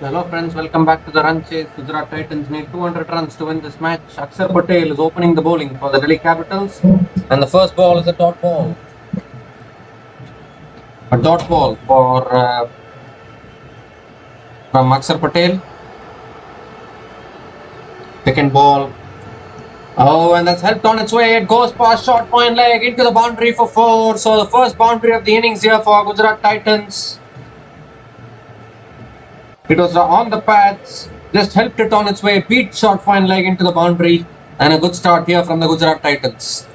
Hello friends, welcome back to the run chase. Gujarat Titans need 200 runs to win this match. Akshar Patel is opening the bowling for the Delhi Capitals, and the first ball is a dot ball. A dot ball from Akshar Patel. Second ball. Oh, and that's helped on its way. It goes past short point leg into the boundary for 4. So the first boundary of the innings here for Gujarat Titans. It was on the pads, just helped it on its way, beat short fine leg into the boundary, and a good start here from the Gujarat Titans.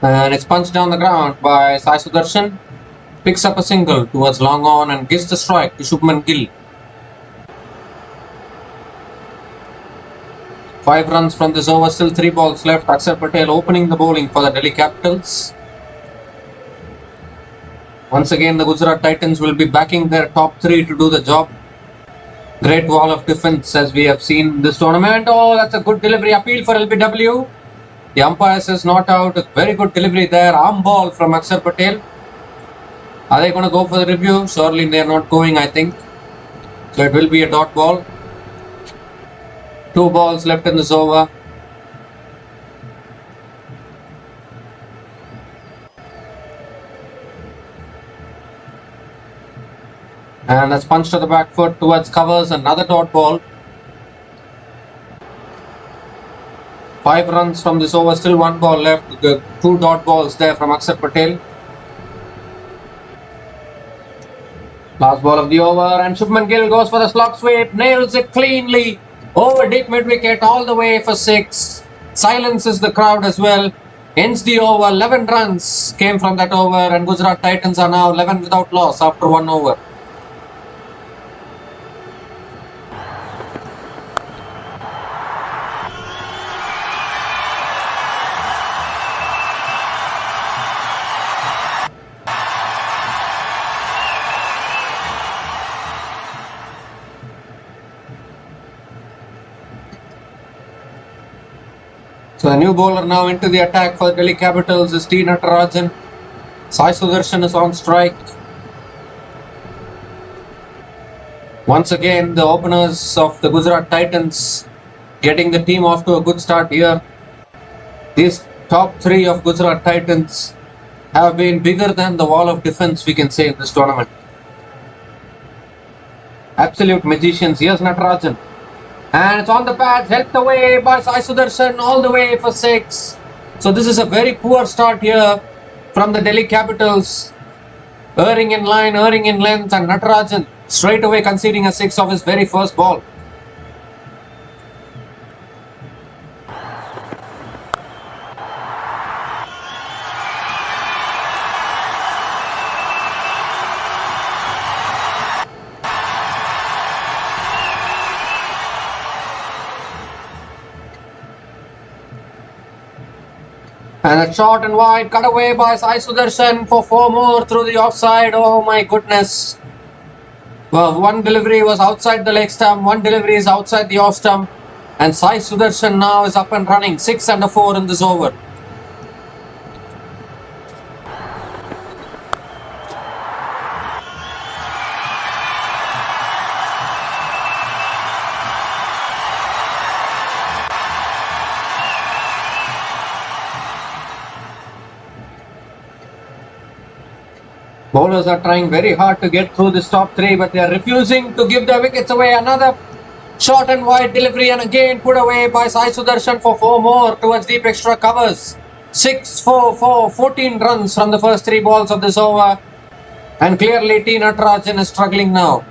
And it's punched down the ground by Sai Sudarshan. Picks up a single towards long on and gives the strike to Shubman Gill. 5 runs from this over, still 3 balls left. Akshar Patel opening the bowling for the Delhi Capitals. Once again, the Gujarat Titans will be backing their top 3 to do the job. Great wall of defense as we have seen this tournament. Oh, that's a good delivery. Appeal for LBW. The umpire says not out. A very good delivery there. Arm ball from Akshar Patel. Are they going to go for the review? Surely they are not going, I think. So it will be a dot ball. 2 balls left in this over. And that's punched to the back foot towards covers. Another dot ball. 5 runs from this over. Still 1 ball left. 2 dot balls there from Akshar Patel. Last ball of the over, and Shubman Gill goes for the slog sweep, nails it cleanly over deep mid wicket all the way for 6. Silences the crowd as well. Ends the over. 11 runs came from that over, and Gujarat Titans are now 11 without loss after 1 over. So the new bowler now into the attack for the Delhi Capitals is T. Natarajan. Sai Sudarshan is on strike. Once again, the openers of the Gujarat Titans getting the team off to a good start here. These top 3 of Gujarat Titans have been bigger than the wall of defense, we can say, in this tournament. Absolute magicians. Here's Natarajan. And it's on the pads, helped away by Sai Sudarshan all the way for 6. So this is a very poor start here from the Delhi Capitals. Erring in line, erring in length, and Natarajan straight away conceding a 6 of his very first ball. And a short and wide, cut away by Sai Sudarshan for 4 more through the offside. Oh my goodness. Well, one delivery was outside the leg stump, one delivery is outside the off stump. And Sai Sudarshan now is up and running. 6 and a 4 in this over. Bowlers are trying very hard to get through this top 3, but they are refusing to give their wickets away. Another short and wide delivery, and again put away by Sai Sudarshan for 4 more towards deep extra covers. 6, 4, 4, 14 runs from the first 3 balls of this over. And clearly T. Natarajan is struggling now.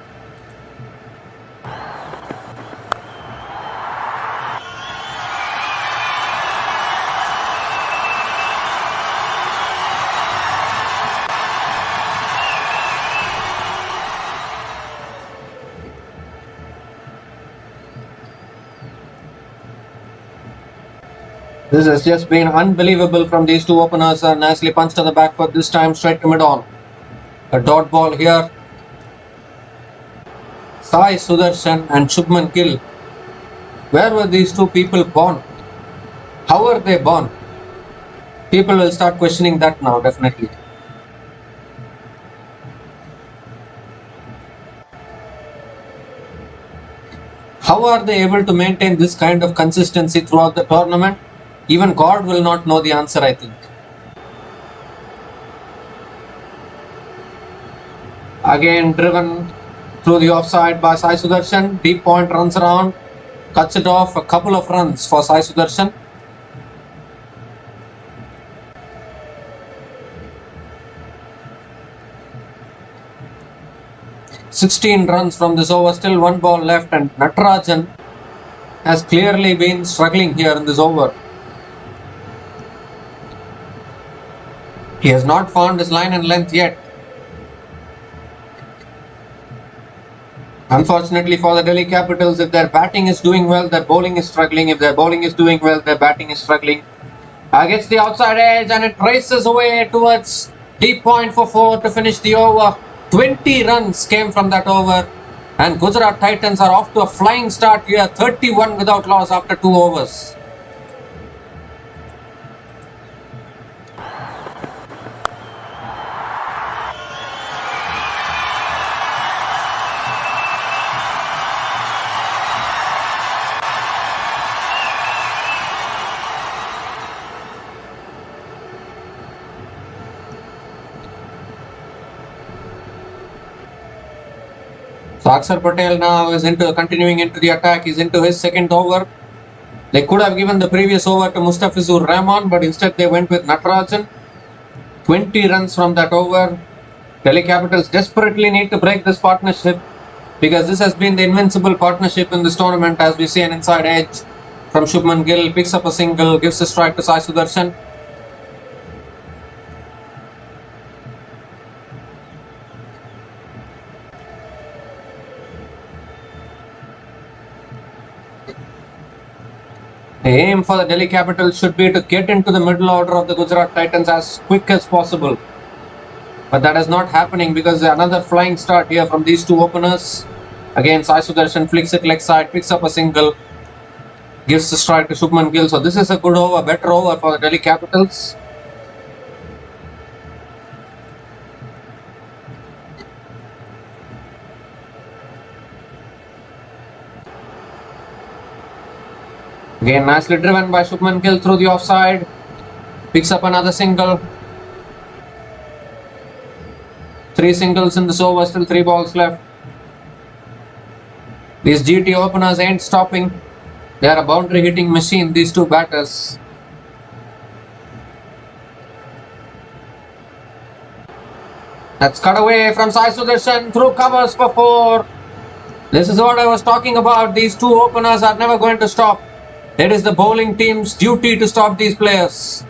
This has just been unbelievable from these 2 openers. Nicely punched to the back foot, this time straight to mid-on. A dot ball here. Sai Sudarshan and Shubman Gill. Where were these two people born? How were they born? People will start questioning that now, definitely. How are they able to maintain this kind of consistency throughout the tournament? Even God will not know the answer, I think. Again driven through the offside by Sai Sudarshan. Deep point runs around, cuts it off. A couple of runs for Sai Sudarshan. "16 runs from this over, still one ball left, and Natarajan has clearly been struggling here in this over. He has not found his line and length yet. Unfortunately for the Delhi Capitals, if their batting is doing well, their bowling is struggling. If their bowling is doing well, their batting is struggling. Gets the outside edge and it races away towards deep point for 4 to finish the over. 20 runs came from that over, and Gujarat Titans are off to a flying start here. 31 without loss after 2 overs. So Akshar Patel now is continuing into the attack. He's into his second over. They could have given the previous over to Mustafizur Rahman, but instead they went with Natarajan. 20 runs from that over. Delhi Capitals desperately need to break this partnership, because this has been the invincible partnership in this tournament. As we see an inside edge from Shubman Gill, picks up a single, gives a strike to Sai Sudarshan. The aim for the Delhi Capitals should be to get into the middle order of the Gujarat Titans as quick as possible. But that is not happening, because another flying start here from these two openers. Again, Sai Sudarshan flicks it leg side, picks up a single, gives the strike to Shubman Gill. So this is a good over, better over for the Delhi Capitals. Again, nicely driven by Shubman Gill through the offside. Picks up another single. 3 singles in this over, still 3 balls left. These GT openers ain't stopping. They are a boundary hitting machine, these two batters. That's cut away from Sai Sudarshan through covers for 4. This is what I was talking about. These two openers are never going to stop. It is the bowling team's duty to stop these players,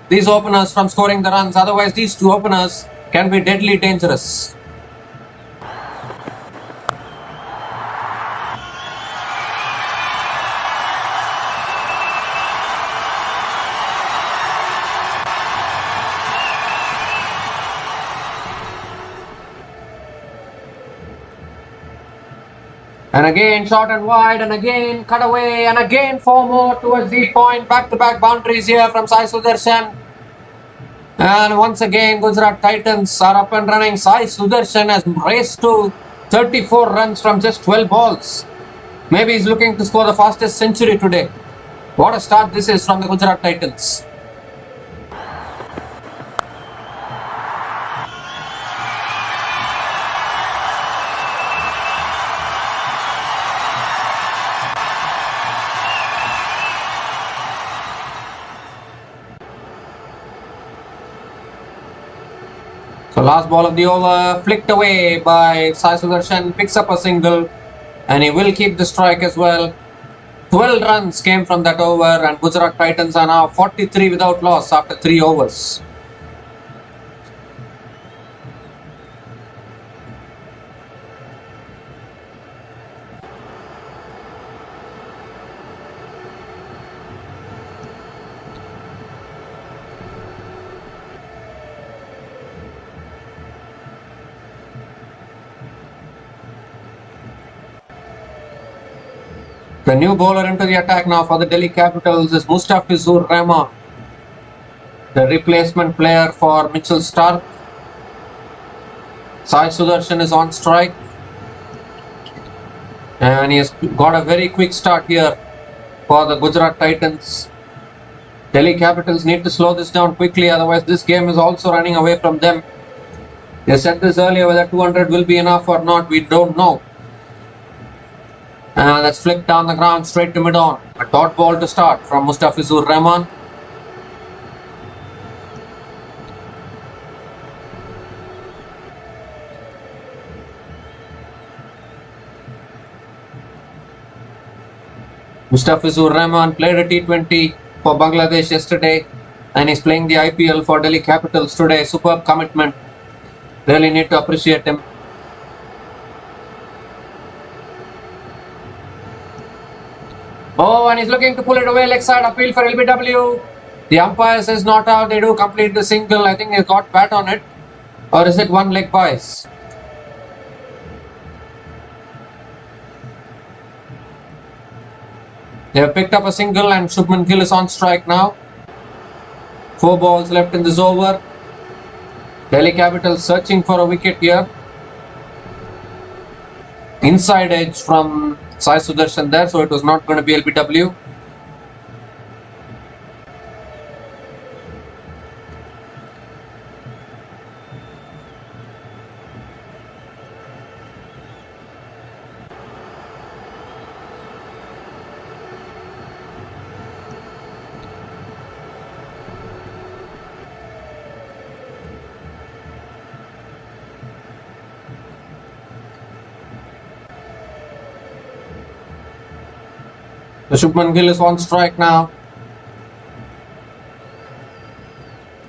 these openers, from scoring the runs. Otherwise, these two openers can be deadly dangerous. And again short and wide, and again cut away, and again 4 more towards the point. Back-to-back boundaries here from Sai Sudarshan. And once again Gujarat Titans are up and running. Sai Sudarshan has raced to 34 runs from just 12 balls. Maybe he's looking to score the fastest century today. What a start this is from the Gujarat Titans. So last ball of the over, flicked away by Sai Sudarshan, picks up a single, and he will keep the strike as well. 12 runs came from that over, and Gujarat Titans are now 43 without loss after 3 overs. The new bowler into the attack now for the Delhi Capitals is Mustafizur Rahman, the replacement player for Mitchell Stark. Sai Sudarshan is on strike, and he has got a very quick start here for the Gujarat Titans. Delhi Capitals need to slow this down quickly, otherwise this game is also running away from them. They said this earlier, whether 200 will be enough or not, we don't know. And that's flicked down the ground straight to mid-on. A dot ball to start from Mustafizur Rahman. Mustafizur Rahman played a T20 for Bangladesh yesterday, and he's playing the IPL for Delhi Capitals today. Superb commitment. Really need to appreciate him. Oh, and he's looking to pull it away leg side. Appeal for LBW. The umpire says not out. They do complete the single. I think he got bat on it. Or is it one leg bias? They have picked up a single and Shubman Gill is on strike now. 4 balls left in this over. Delhi Capitals searching for a wicket here. Inside edge from Sai Sudarshan there, so it was not going to be LBW. So Shubman Gill is on strike now.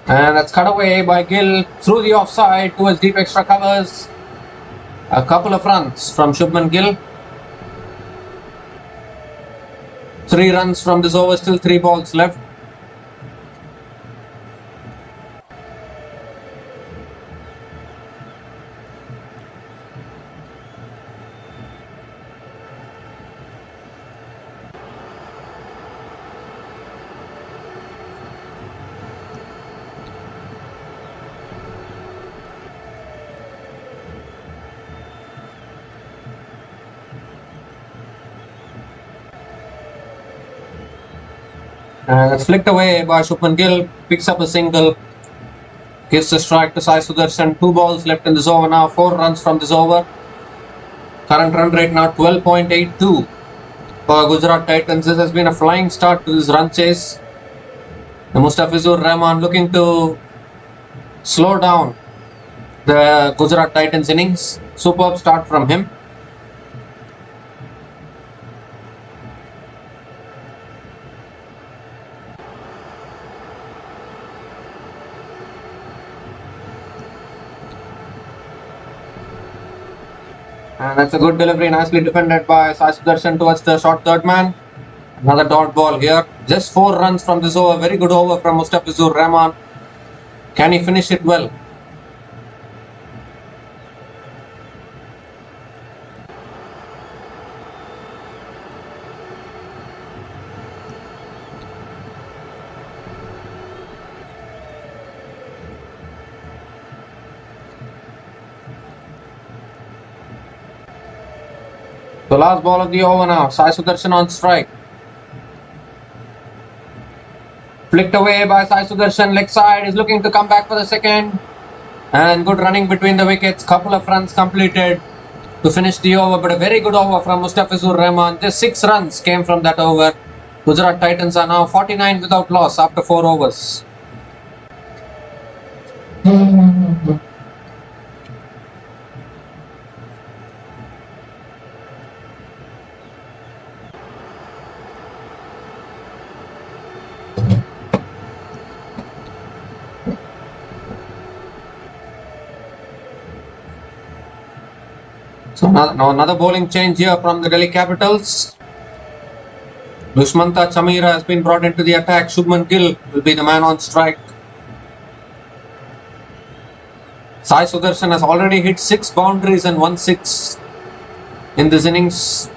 And that's cut away by Gill through the offside towards deep extra covers. A couple of runs from Shubman Gill. 3 runs from this over, still 3 balls left. And it's flicked away by Shubman Gill, picks up a single, gives a strike to Sai Sudarshan. 2 balls left in this over now, 4 runs from this over. Current run rate now 12.82 for Gujarat Titans. This has been a flying start to this run chase. The Mustafizur Rahman looking to slow down the Gujarat Titans innings. Superb start from him. And that's a good delivery, nicely defended by Sai Sudarshan towards the short third man. Another dot ball here. Just 4 runs from this over. Very good over from Mustafizur Rahman. Can he finish it well? The last ball of the over now. Sai Sudarshan on strike. Flicked away by Sai Sudarshan. Leg side is looking to come back for the second. And good running between the wickets. Couple of runs completed to finish the over. But a very good over from Mustafizur Rahman. Just 6 runs came from that over. Gujarat Titans are now 49 without loss after 4 overs. So now another bowling change here from the Delhi Capitals. Dushmanta Chamira has been brought into the attack. Shubman Gill will be the man on strike. Sai Sudarshan has already hit 6 boundaries and 1 6 in this innings.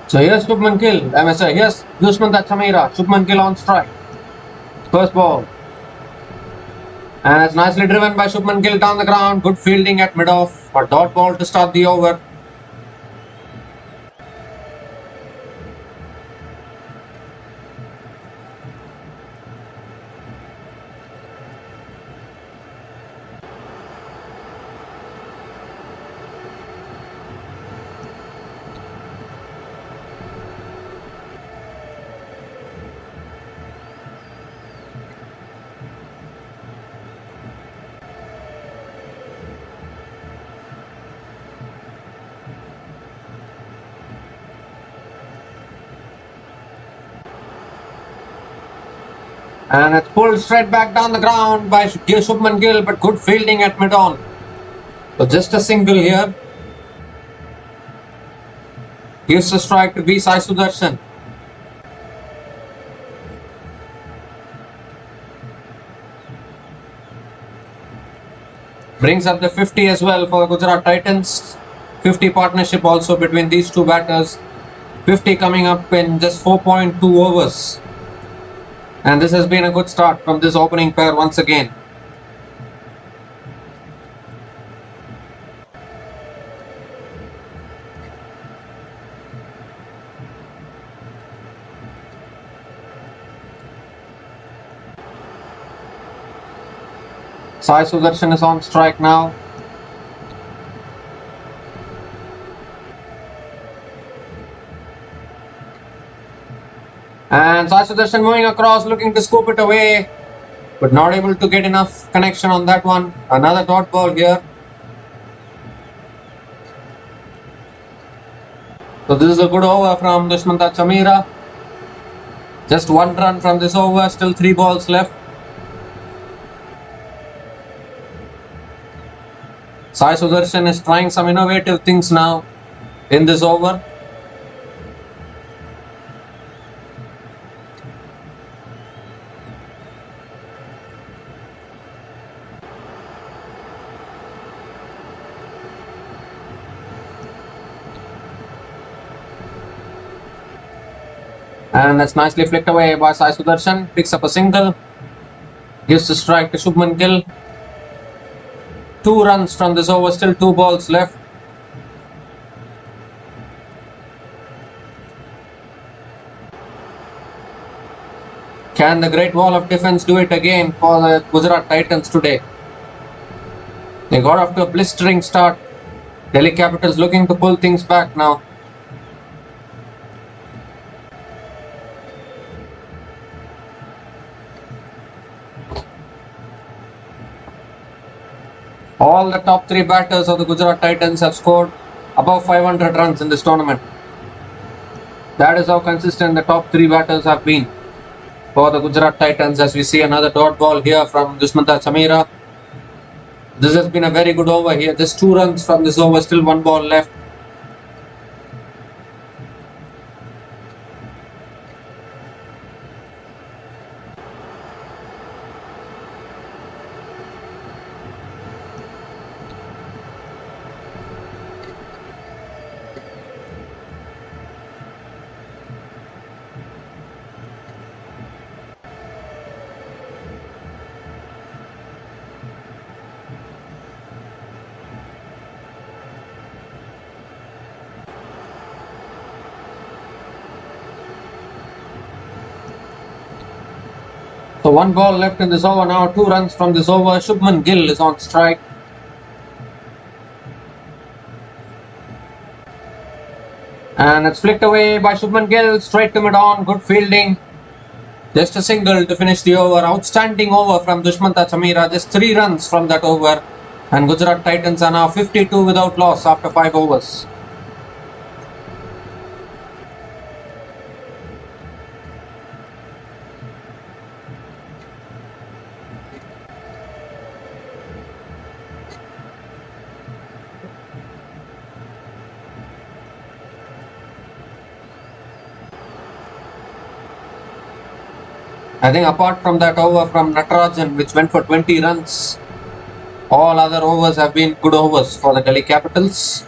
So here's Shubman Gill. Here's Dushmantha Chameera. Shubman Gill on strike. First ball. And it's nicely driven by Shubman Gill down the ground. Good fielding at mid-off. A dot ball to start the over. And it's pulled straight back down the ground by Shubman Gill, but good fielding at mid-on. So just a single here. Gives the strike to B. Sai Sudarshan. Brings up the 50 as well for the Gujarat Titans. 50 partnership also between these two batters. 50 coming up in just 4.2 overs. And this has been a good start from this opening pair once again. Sai Sudarshan is on strike now. And Sai Sudarshan moving across, looking to scoop it away, but not able to get enough connection on that one. Another dot ball here. So this is a good over from Dushmantha Chameera. Just one run from this over, still 3 balls left. Sai Sudarshan is trying some innovative things now in this over. And that's nicely flicked away by Sai Sudarshan. Picks up a single. Gives the strike to Shubman Gill. 2 runs from this over, still 2 balls left. Can the great wall of defense do it again for the Gujarat Titans today? They got off to a blistering start. Delhi Capitals looking to pull things back now. All the top 3 batters of the Gujarat Titans have scored above 500 runs in this tournament. That is how consistent the top 3 batters have been for the Gujarat Titans. As we see another dot ball here from Dushmantha Chameera. This has been a very good over here. Just 2 runs from this over, still 1 ball left. So 1 ball left in this over now, 2 runs from this over. Shubman Gill is on strike. And it's flicked away by Shubman Gill, straight to mid-on, good fielding. Just a single to finish the over. Outstanding over from Dushmantha Chameera, just 3 runs from that over. And Gujarat Titans are now 52 without loss after 5 overs. I think apart from that over from Natarajan, which went for 20 runs, all other overs have been good overs for the Delhi Capitals.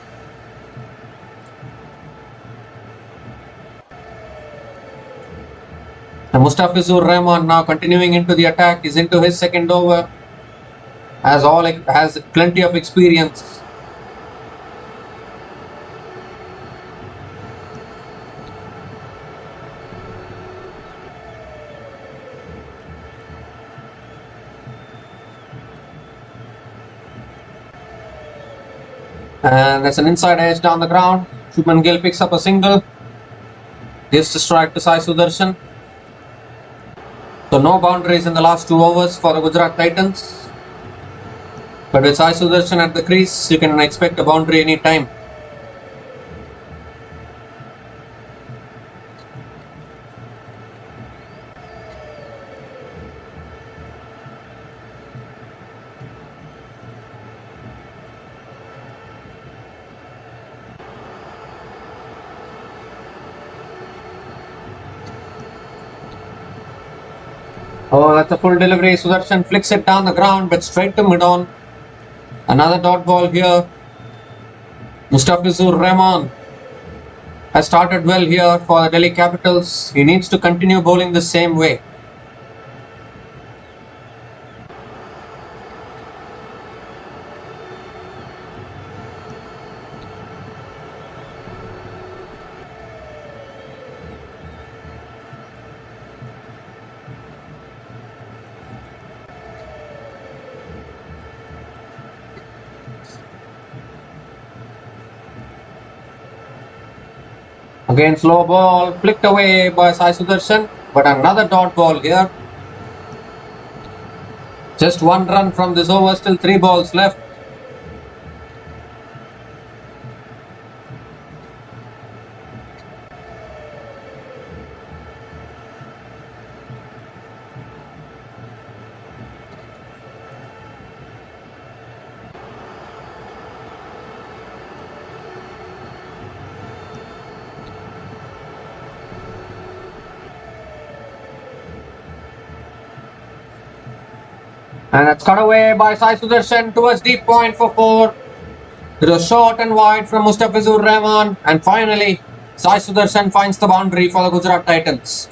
And Mustafizur Rahman now continuing into the attack, is into his second over, has plenty of experience. And there's an inside edge down the ground. Shubman Gill picks up a single, gives the strike to Sai Sudarshan. So no boundaries in the last 2 overs for the Gujarat Titans. But with Sai Sudarshan at the crease, you can expect a boundary any time. Oh, that's a full delivery. Sudarshan flicks it down the ground, but straight to mid-on. Another dot ball here. Mustafizur Rahman has started well here for the Delhi Capitals. He needs to continue bowling the same way. Again, slow ball flicked away by Sai Sudarshan, but another dot ball here. Just 1 run from this over, still 3 balls left. And it's cut away by Sai Sudarshan towards deep point for 4. It was short and wide from Mustafizur Rahman. And finally, Sai Sudarshan finds the boundary for the Gujarat Titans.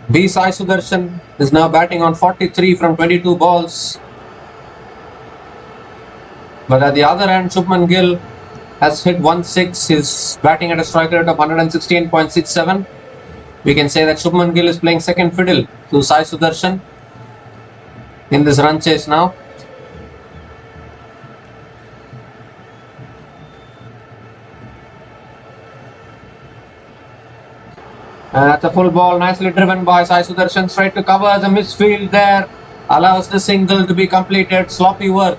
B. Sai Sudarshan is now batting on 43 from 22 balls. But at the other end, Shubman Gill has hit 1-6. He's batting at a strike rate of 116.67. We can say that Shubman Gill is playing second fiddle to Sai Sudarshan in this run chase now. And that's a full ball, nicely driven by Sai Sudarshan, straight to cover. The misfield there allows the single to be completed. Sloppy work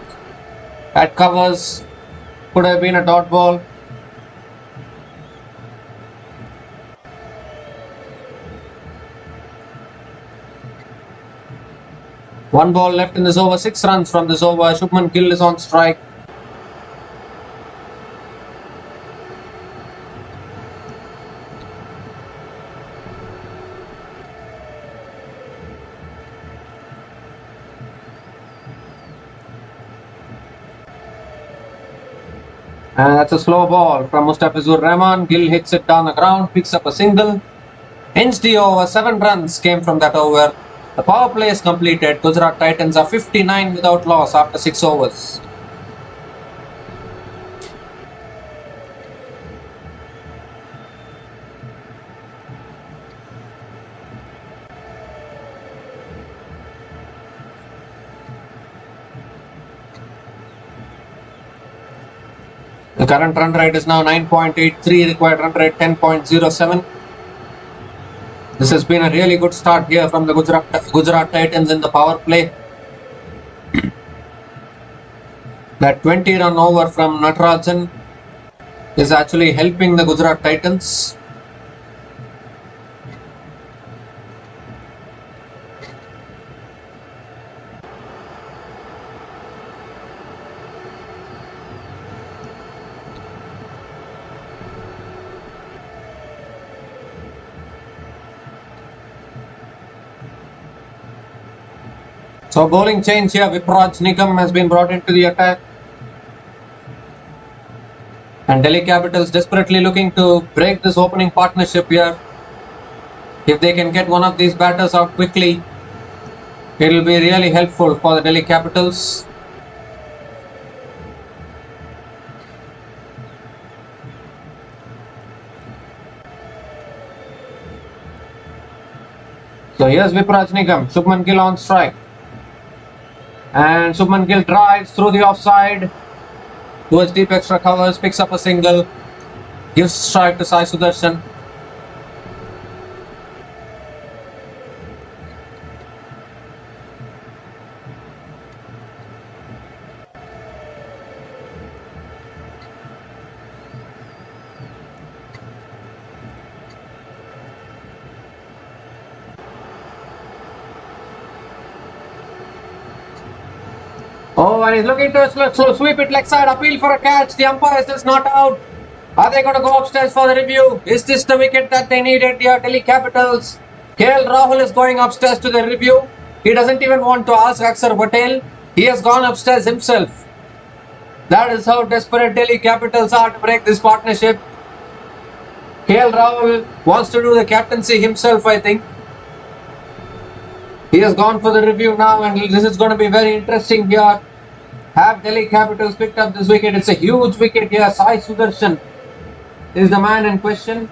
at covers, could have been a dot ball. One ball left in this over, 6 runs from this over. Shubman Gill is on strike. And that's a slow ball from Mustafizur Rahman. Gill hits it down the ground, picks up a single. Ends the over. 7 runs came from that over. The power play is completed. Gujarat Titans are 59 without loss after 6 overs. The current run rate is now 9.83, required run rate 10.07. This has been a really good start here from the Gujarat Titans in the power play. That 20-run over from Natarajan is actually helping the Gujarat Titans. So bowling change here. Vipraj Nigam has been brought into the attack. And Delhi Capitals desperately looking to break this opening partnership here. If they can get one of these batters out quickly, it will be really helpful for the Delhi Capitals. So here's Vipraj Nigam, Shubman Gill on strike. And Shubman Gill drives through the offside towards deep extra covers, picks up a single, gives strike to Sai Sudarshan. Oh, and he's looking to sweep it leg side, appeal for a catch. The umpire says not out. Are they going to go upstairs for the review? Is this the wicket that they needed here, Delhi Capitals? KL Rahul is going upstairs to the review. He doesn't even want to ask Akshar Patel. He has gone upstairs himself. That is how desperate Delhi Capitals are to break this partnership. KL Rahul wants to do the captaincy himself, I think. He has gone for the review now, and this is going to be very interesting here. Have Delhi Capitals picked up this wicket? It's a huge wicket here. Sai Sudarshan is the man in question.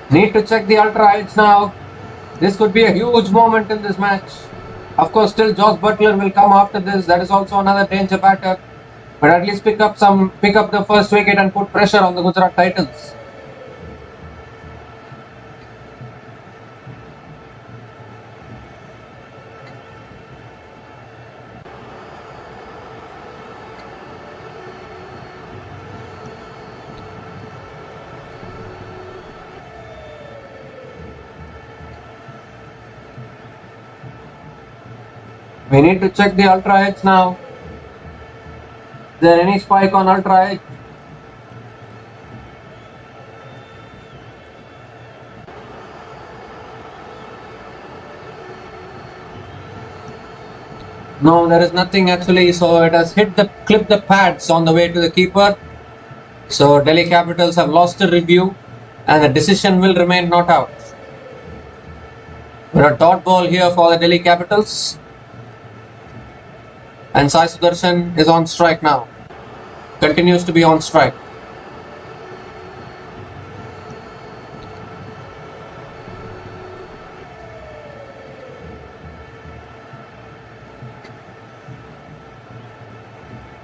Need to check the ultra heights now. This could be a huge moment in this match. Of course, still Josh Butler will come after this. That is also another danger batter. But at least pick up the first wicket and put pressure on the Gujarat Titans. We need to check the ultra edge now. Is there any spike on ultra edge? No, there is nothing actually. So it has clipped the pads on the way to the keeper. So Delhi Capitals have lost the review, and the decision will remain not out. But a dot ball here for the Delhi Capitals. And Sai Sudarshan is on strike now. Continues to be on strike.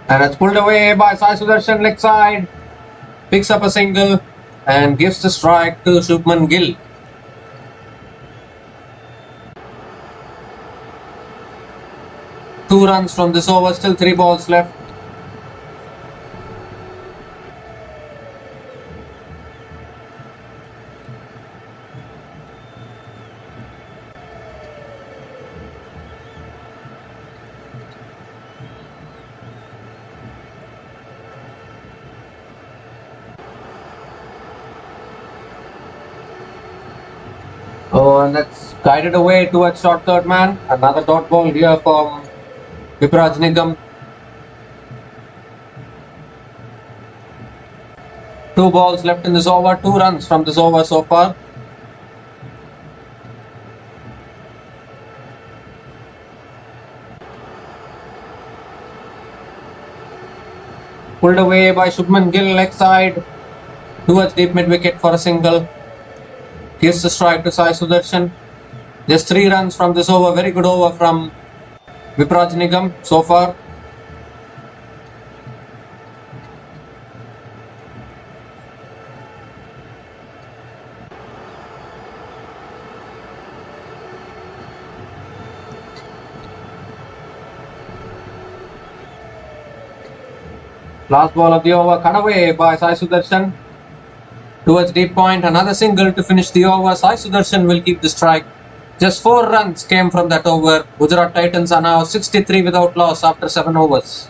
And it's pulled away by Sai Sudarshan leg side. Picks up a single and gives the strike to Shubman Gill. Two runs from this over, still 3 balls left. Oh, and that's guided away towards short third man. Another dot ball here from Vipraj Nigam. 2 balls left in this over, 2 runs from this over so far. Pulled away by Shubman Gill leg side towards deep mid wicket for a single. Gives the strike to Sai Sudarshan. Just 3 runs from this over, very good over from Vipraj Nigam so far. Last ball of the over, cut away by Sai Sudarshan towards deep point. Another single to finish the over. Sai Sudarshan will keep the strike. Just 4 runs came from that over. Gujarat Titans are now 63 without loss after 7 overs.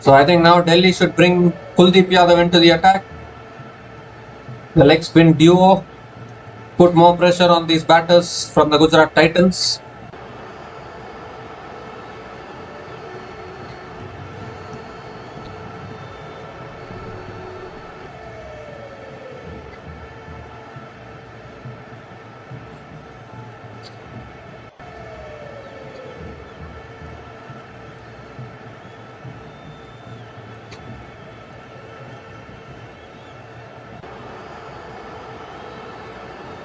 So I think now Delhi should bring Kuldeep Yadav into the attack. The leg spin duo put more pressure on these batters from the Gujarat Titans.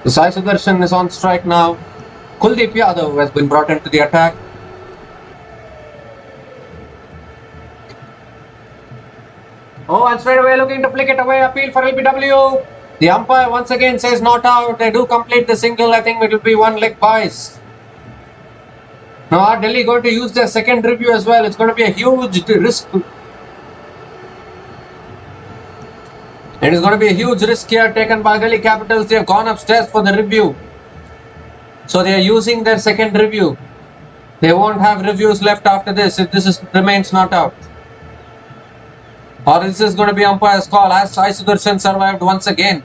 Sai Sudarshan is on strike now. Kuldeep Yadav has been brought into the attack. Oh, and straight away looking to flick it away. Appeal for LBW. The umpire once again says not out. They do complete the single. I think it will be one leg bias. Now are Delhi going to use their second review as well? It's going to be a huge risk. It is going to be a huge risk here taken by Delhi Capitals. They have gone upstairs for the review. So they are using their second review. They won't have reviews left after this if this remains not out. Or this is going to be umpire's call as Sai Sudarshan survived once again.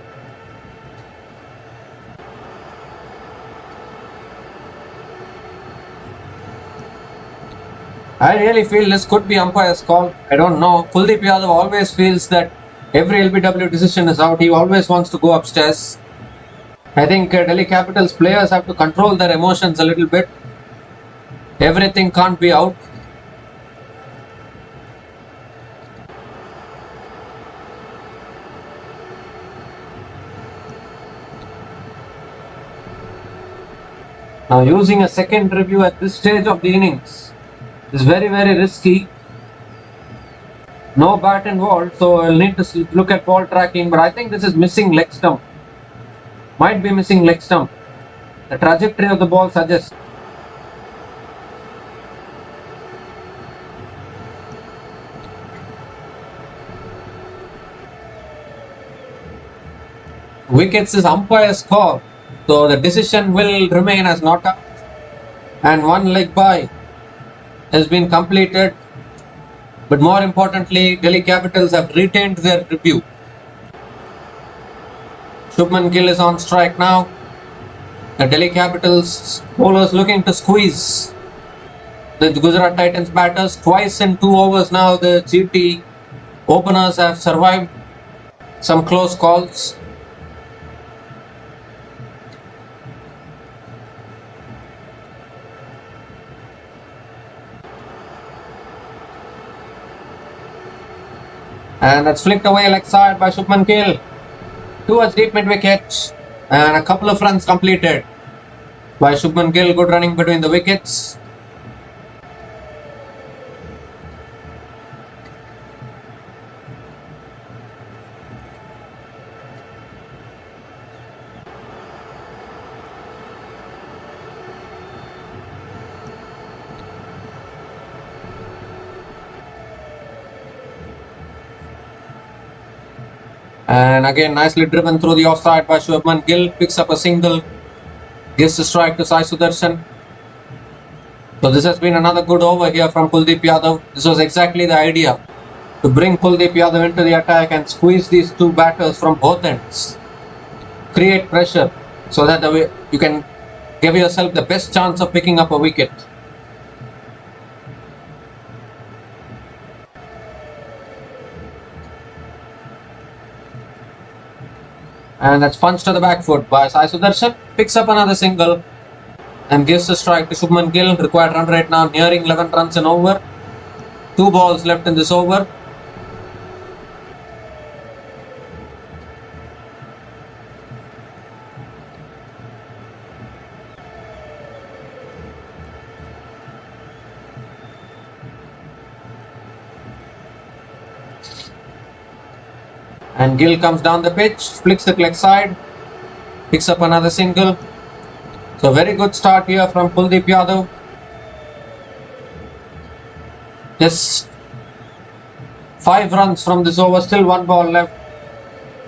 I really feel this could be umpire's call. I don't know. Kuldeep Yadav always feels that every LBW decision is out. He always wants to go upstairs. I think Delhi Capitals players have to control their emotions a little bit. Everything can't be out. Now using a second review at this stage of the innings is very, very risky. No bat involved, so I'll need to look at ball tracking, but I think this is missing leg stump. Might be missing leg stump. The trajectory of the ball suggests. Wickets is umpire's call, so the decision will remain as not out. And one leg bye has been completed. But more importantly, Delhi Capitals have retained their review. Shubman Gill is on strike now. The Delhi Capitals bowlers looking to squeeze the Gujarat Titans batters twice in 2 overs now. The GT openers have survived some close calls. And that's flicked away leg side by Shubman Gill towards deep mid wicket, and a couple of runs completed by Shubman Gill. Good running between the wickets. And again, nicely driven through the offside by Shubman Gill. Picks up a single. Gives the strike to Sai Sudarshan. So this has been another good over here from Kuldeep Yadav. This was exactly the idea. To bring Kuldeep Yadav into the attack and squeeze these two batters from both ends. Create pressure so that you can give yourself the best chance of picking up a wicket. And that's punched to the back foot by Sai Sudarshan. Picks up another single and gives the strike to Shubman Gill. Required run rate now nearing 11 runs an over. 2 balls left in this over. And Gill comes down the pitch, flicks it leg side, picks up another single. So very good start here from Kuldeep Yadav. Just 5 runs from this over, still 1 ball left.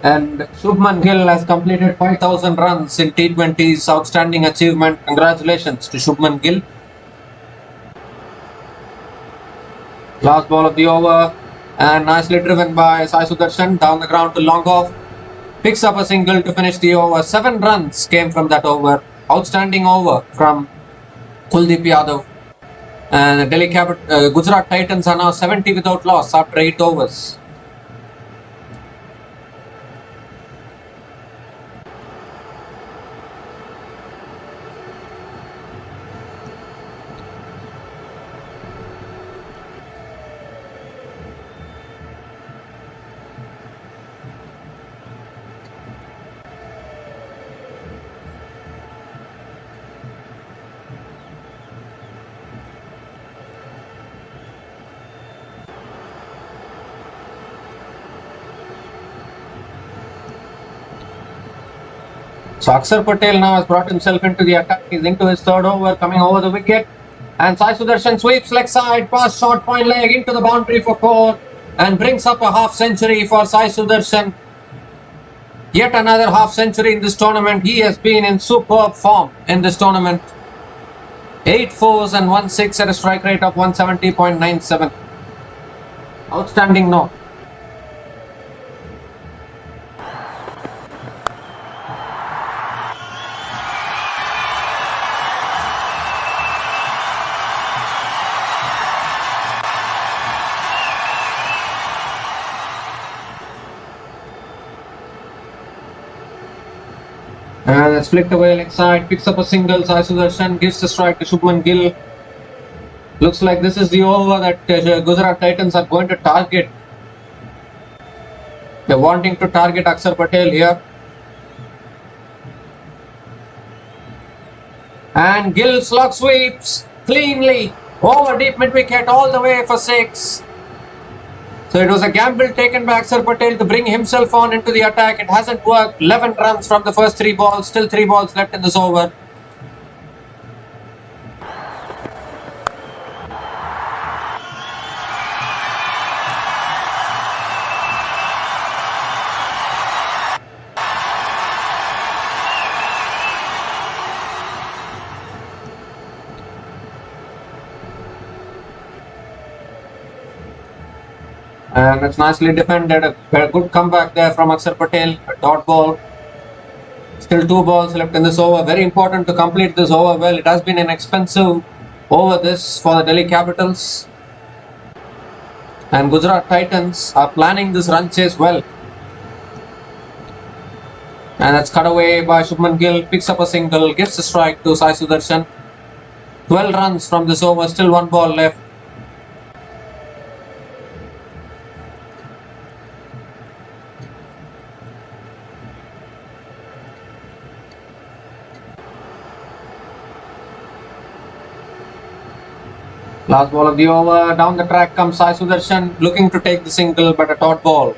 And Shubman Gill has completed 5,000 runs in T20s. Outstanding achievement. Congratulations to Shubman Gill. Last ball of the over. And nicely driven by Sai Sudarshan down the ground to long off. Picks up a single to finish the over. 7 runs came from that over. Outstanding over from Kuldeep Yadav. And the Gujarat Titans are now 70 without loss after 8 overs. So Akshar Patel now has brought himself into the attack. He's into his third over, coming over the wicket. And Sai Sudarshan sweeps leg side, past short point leg into the boundary for 4 and brings up a half century for Sai Sudarshan. Yet another half century in this tournament. He has been in superb form in this tournament. 8 fours and 1 6 at a strike rate of 170.97. Outstanding knock. And it's flicked away leg side, picks up a single. Sai Sudarshan gives the strike to Shubman Gill. Looks like this is the over that Gujarat Titans are going to target. They're wanting to target Akshar Patel here. And Gill slog sweeps cleanly over deep mid wicket all the way for 6. So it was a gamble taken by Akshar Patel to bring himself on into the attack. It hasn't worked. 11 runs from the first 3 balls. Still 3 balls left in this over. And it's nicely defended. A good comeback there from Akshar Patel. A dot ball. Still 2 balls left in this over. Very important to complete this over well. It has been an expensive over this for the Delhi Capitals. And Gujarat Titans are planning this run chase well. And that's cut away by Shubman Gill. Picks up a single. Gives a strike to Sai Sudarshan. 12 runs from this over. Still 1 ball left. Last ball of the over. Down the track comes Sai Sudarshan, looking to take the single, but a dot ball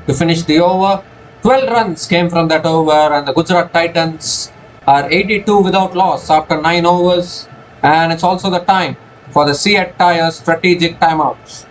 to finish the over. 12 runs came from that over, and the Gujarat Titans are 82 without loss after 9 overs. And it's also the time for the Seat Tyres strategic timeouts.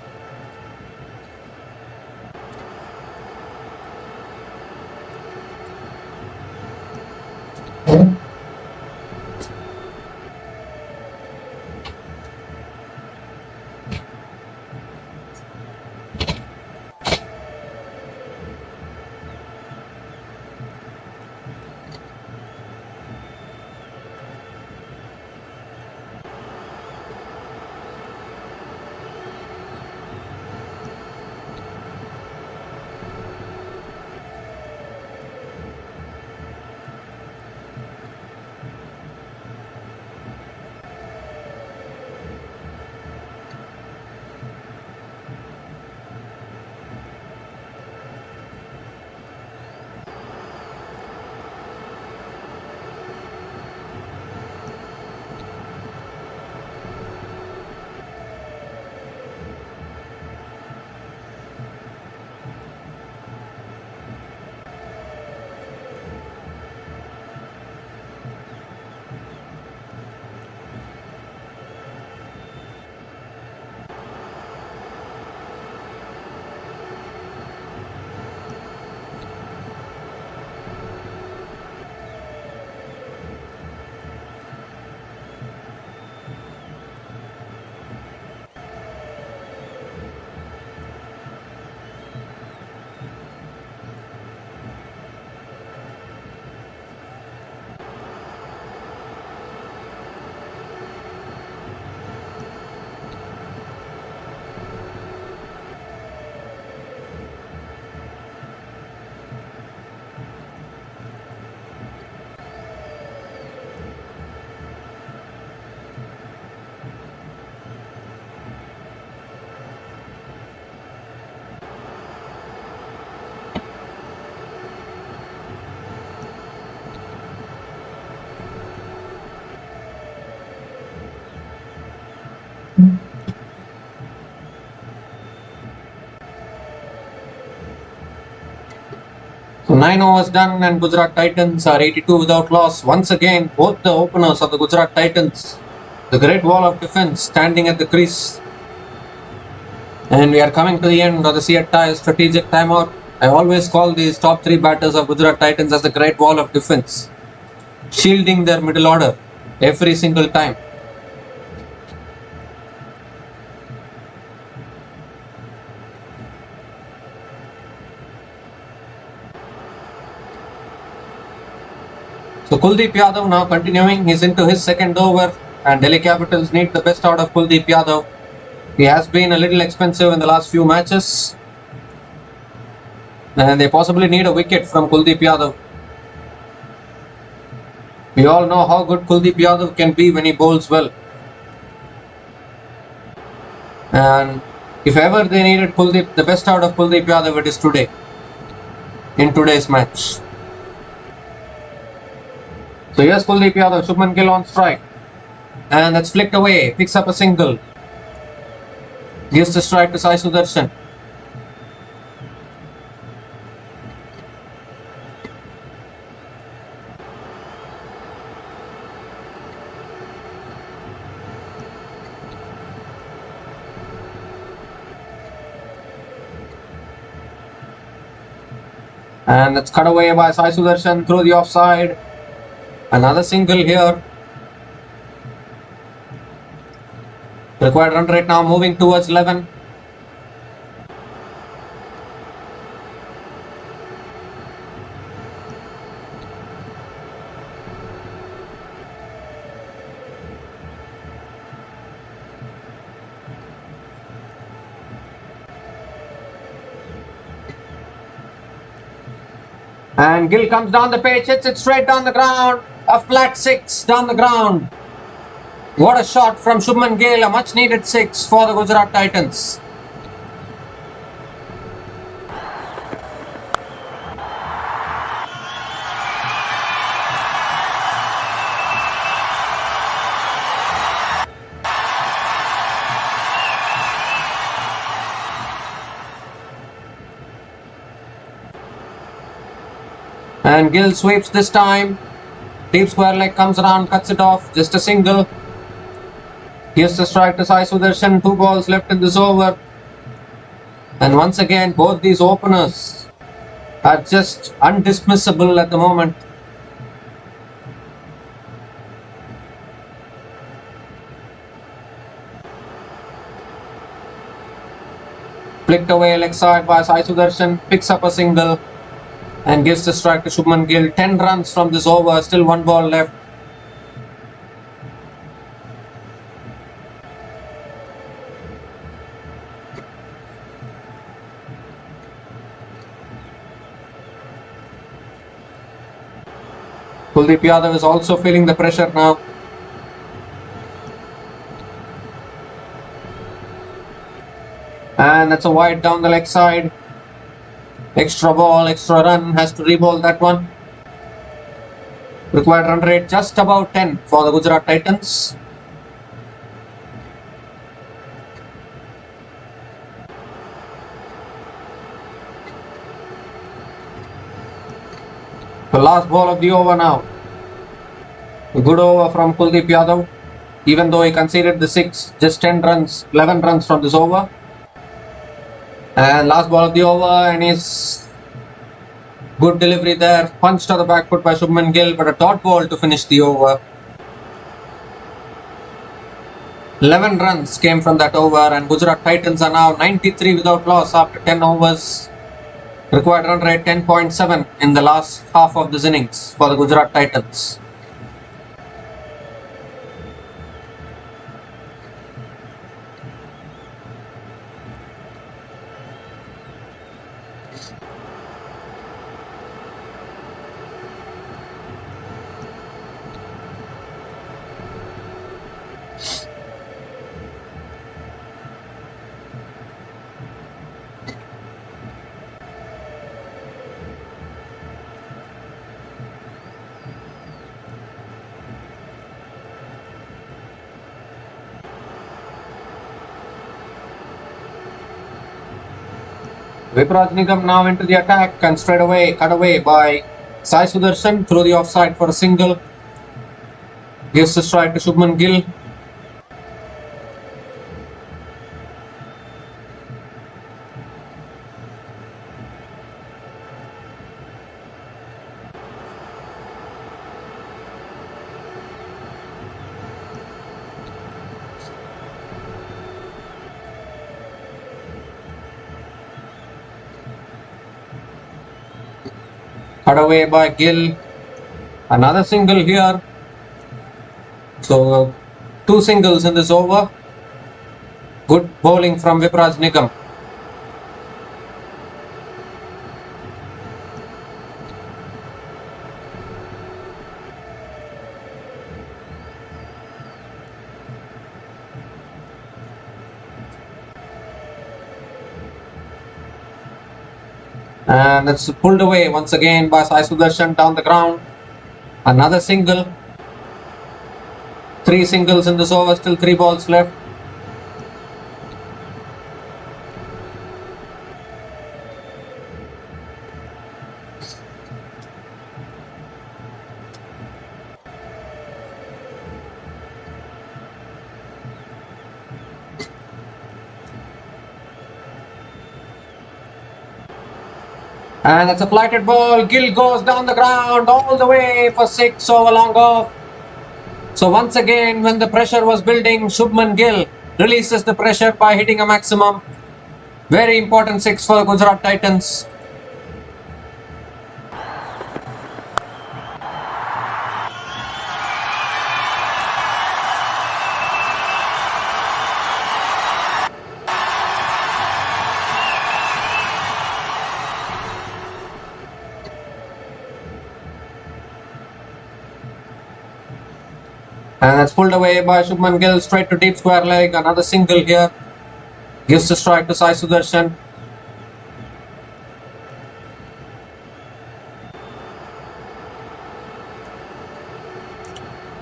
9 overs done and Gujarat Titans are 82 without loss. Once again, both the openers of the Gujarat Titans, the great wall of defense standing at the crease. And we are coming to the end of the CATI strategic timeout. I always call these top 3 batters of Gujarat Titans as the great wall of defense, shielding their middle order every single time. So Kuldeep Yadav now continuing, he's into his second over and Delhi Capitals need the best out of Kuldeep Yadav. He has been a little expensive in the last few matches and they possibly need a wicket from Kuldeep Yadav. We all know how good Kuldeep Yadav can be when he bowls well. And if ever they needed Kuldeep, the best out of Kuldeep Yadav, it is today, in today's match. So here's Kuldeep Yadav, Shubman Gill on strike. And that's flicked away, picks up a single. Gives the strike to Sai Sudarshan. And that's cut away by Sai Sudarshan through the offside. Another single here. Required run rate now moving towards 11. And Gill comes down the pitch, hits it straight down the ground. A flat 6 down the ground. What a shot from Shubman Gill, a much needed 6 for the Gujarat Titans. And Gill sweeps this time. Deep square leg comes around, cuts it off, just a single. Here's the strike to Sai Sudarshan, 2 balls left in this over. And once again, both these openers are just undismissible at the moment. Flicked away leg side by Sai Sudarshan, picks up a single. And gives the strike to Shubman Gill. 10 runs from this over, still 1 ball left. Kuldeep Yadav is also feeling the pressure now. And that's a wide down the leg side. Extra ball, extra run, has to re-bowl that one. Required run rate just about 10 for the Gujarat Titans. The last ball of the over now. A good over from Kuldeep Yadav. Even though he conceded the 6, just 10 runs, 11 runs from this over. And last ball of the over, and his good delivery there. Punch to the back foot by Shubman Gill, but a dot ball to finish the over. 11 runs came from that over, and Gujarat Titans are now 93 without loss after 10 overs. Required run rate 10.7 in the last half of this innings for the Gujarat Titans. Vipraj Nigam now into the attack and straight away cut away by Sai Sudarshan through the offside for a single. Gives the strike to Shubman Gill. Cut away by Gill. Another single here. So 2 singles in this over. Good bowling from Vipraj Nigam. And it's pulled away once again by Sai Sudarshan down the ground. Another single. 3 singles in this over, still 3 balls left. And that's a flighted ball. Gill goes down the ground all the way for 6 over long off. So once again, when the pressure was building, Shubman Gill releases the pressure by hitting a maximum. Very important 6 for the Gujarat Titans. And that's pulled away by Shubman Gill straight to deep square leg. Another single here. Gives the strike to Sai Sudarshan.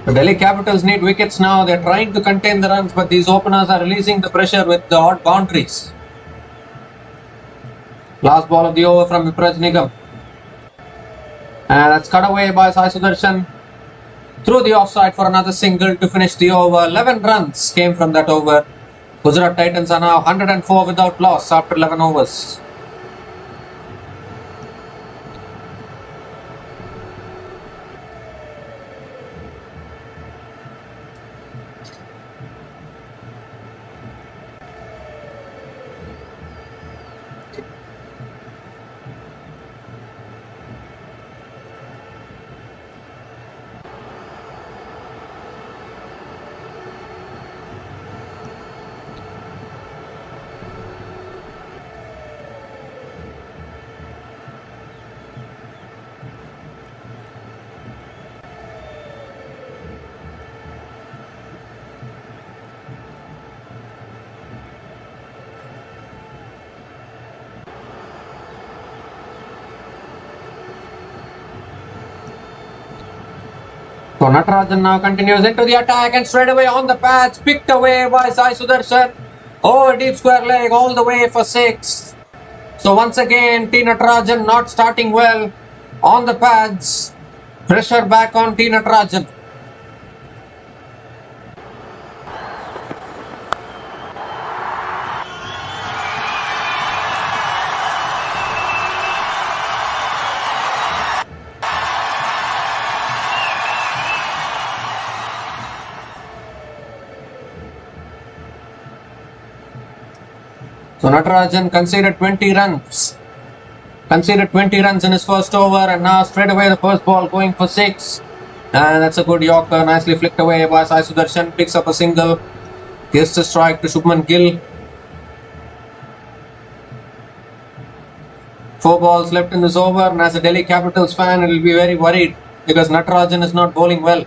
The Delhi Capitals need wickets now. They're trying to contain the runs, but these openers are releasing the pressure with the odd boundaries. Last ball of the over from Vipraj Nigam. And that's cut away by Sai Sudarshan. Through the offside for another single to finish the over. 11 runs came from that over. Gujarat Titans are now 104 without loss after 11 overs. So Natarajan now continues into the attack and straight away on the patch, picked away by Sai Sudarshan. Over deep square leg all the way for 6. So once again T Natarajan not starting well on the pads. Pressure back on T Natarajan. So Natarajan conceded 20 runs. Conceded 20 runs in his first over, and now straight away the first ball going for 6. And that's a good Yorker, nicely flicked away by Sai Sudarshan. Picks up a single. Gives the strike to Shubman Gill. 4 balls left in this over, and as a Delhi Capitals fan, it will be very worried because Natarajan is not bowling well.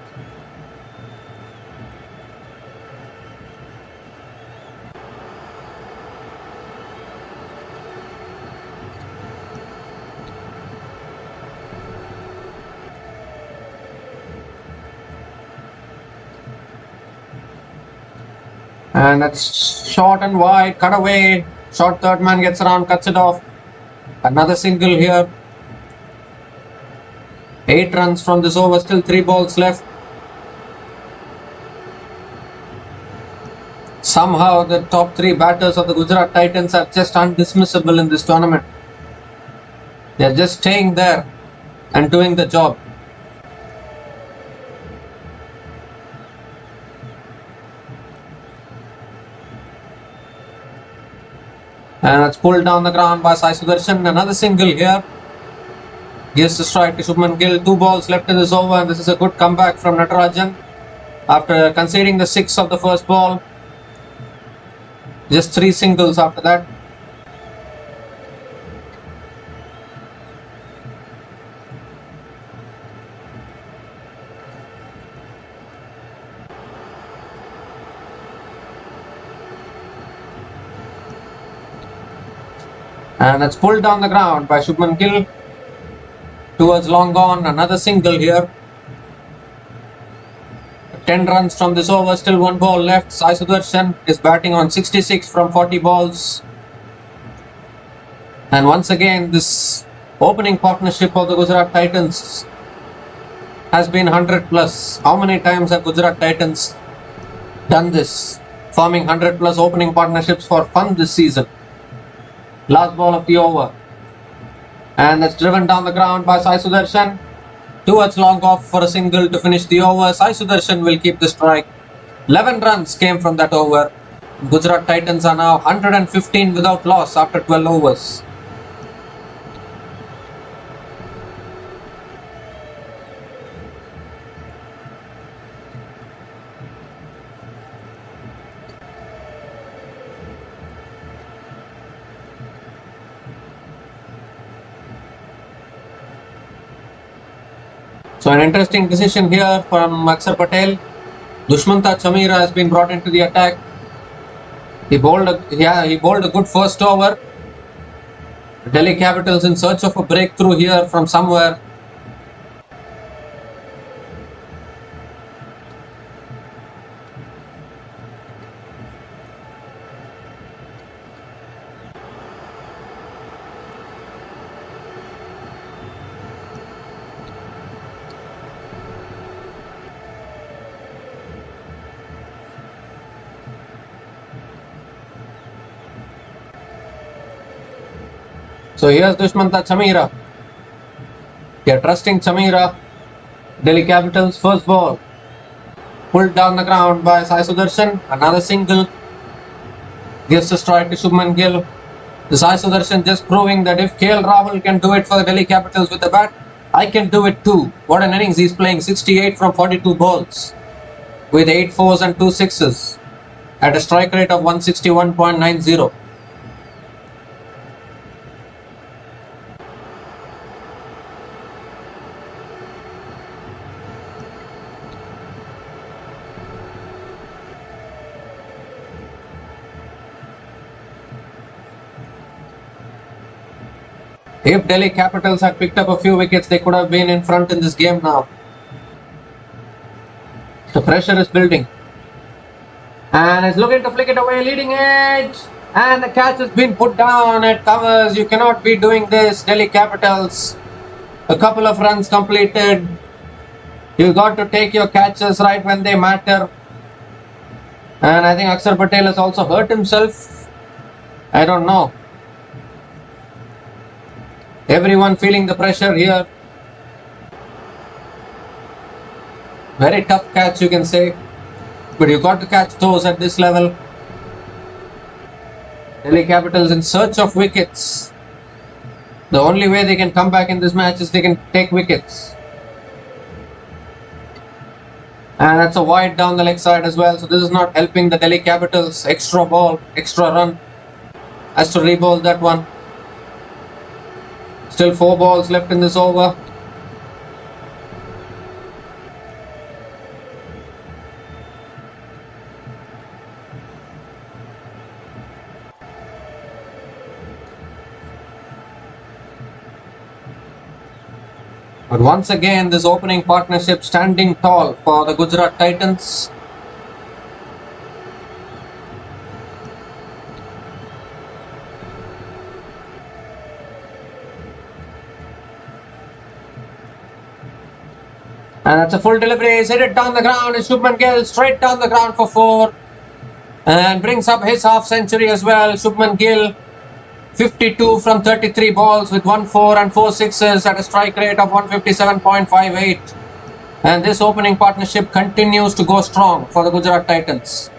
And that's short and wide, cut away. Short third man gets around, cuts it off. Another single here. 8 runs from this over, still 3 balls left. Somehow the top 3 batters of the Gujarat Titans are just undismissible in this tournament. They are just staying there and doing the job. And it's pulled down the ground by Sai Sudarshan. Another single here. Gives the strike to Shubman Gill. 2 balls left in this over, and this is a good comeback from Natarajan after conceding the 6 of the first ball. Just 3 singles after that. And it's pulled down the ground by Shubman Gill. Towards long on, another single here. 10 runs from this over, still 1 ball left. Sai Sudarshan is batting on 66 from 40 balls. And once again, this opening partnership of the Gujarat Titans has been 100 plus. How many times have Gujarat Titans done this? Forming 100 plus opening partnerships for fun this season. Last ball of the over. And it's driven down the ground by Sai Sudarshan. Towards long off for a single to finish the over. Sai Sudarshan will keep the strike. 11 runs came from that over. Gujarat Titans are now 115 without loss after 12 overs. So an interesting decision here from Akshar Patel. Dushmanta Chamira has been brought into the attack. He bowled a good first over. Delhi Capitals in search of a breakthrough here from somewhere. So here's Dushmanta Chamira. They are trusting Chamira. Delhi Capitals first ball. Pulled down the ground by Sai Sudarshan. Another single. Gives a strike to Shubman Gill. Sai Sudarshan just proving that if KL Rahul can do it for the Delhi Capitals with the bat, I can do it too. What an innings he's playing. 68 from 42 balls. With 8 fours and 2 sixes. At a strike rate of 161.90. If Delhi Capitals had picked up a few wickets, they could have been in front in this game now. The pressure is building. And it's looking to flick it away, leading edge. And the catch has been put down at covers. You cannot be doing this, Delhi Capitals. A couple of runs completed. You got to take your catches right when they matter. And I think Akshar Patel has also hurt himself. I don't know. Everyone feeling the pressure here. Very tough catch, you can say. But you got to catch those at this level. Delhi Capitals in search of wickets. The only way they can come back in this match is they can take wickets. And that's a wide down the leg side as well. So this is not helping the Delhi Capitals. Extra ball, extra run. Has to re-bowl that one. Still 4 balls left in this over. But once again, this opening partnership standing tall for the Gujarat Titans. And that's a full delivery. He's hit it down the ground. It's Shubman Gill straight down the ground for 4. And brings up his half century as well. Shubman Gill, 52 from 33 balls with 1 4 and 4 sixes at a strike rate of 157.58. And this opening partnership continues to go strong for the Gujarat Titans.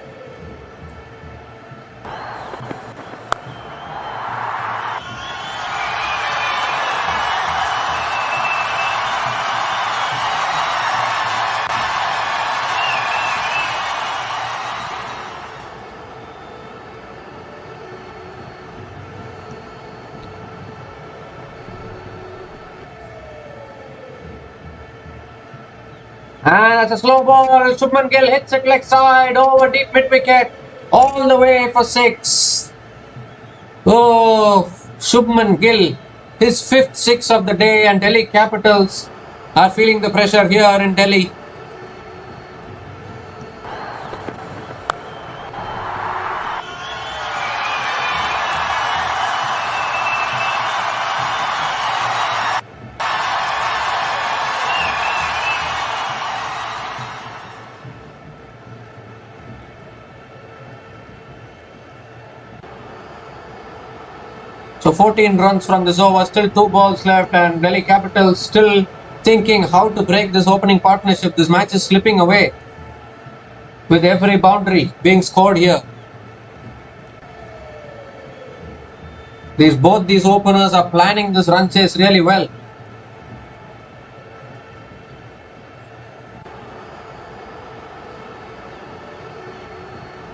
And that's a slow ball. Shubman Gill hits it leg side over deep mid wicket, all the way for 6. Oh, Shubman Gill, his 5th 6 of the day, and Delhi Capitals are feeling the pressure here in Delhi. So 14 runs from this over, still 2 balls left, and Delhi Capitals still thinking how to break this opening partnership. This match is slipping away with every boundary being scored here. Both these openers are planning this run chase really well.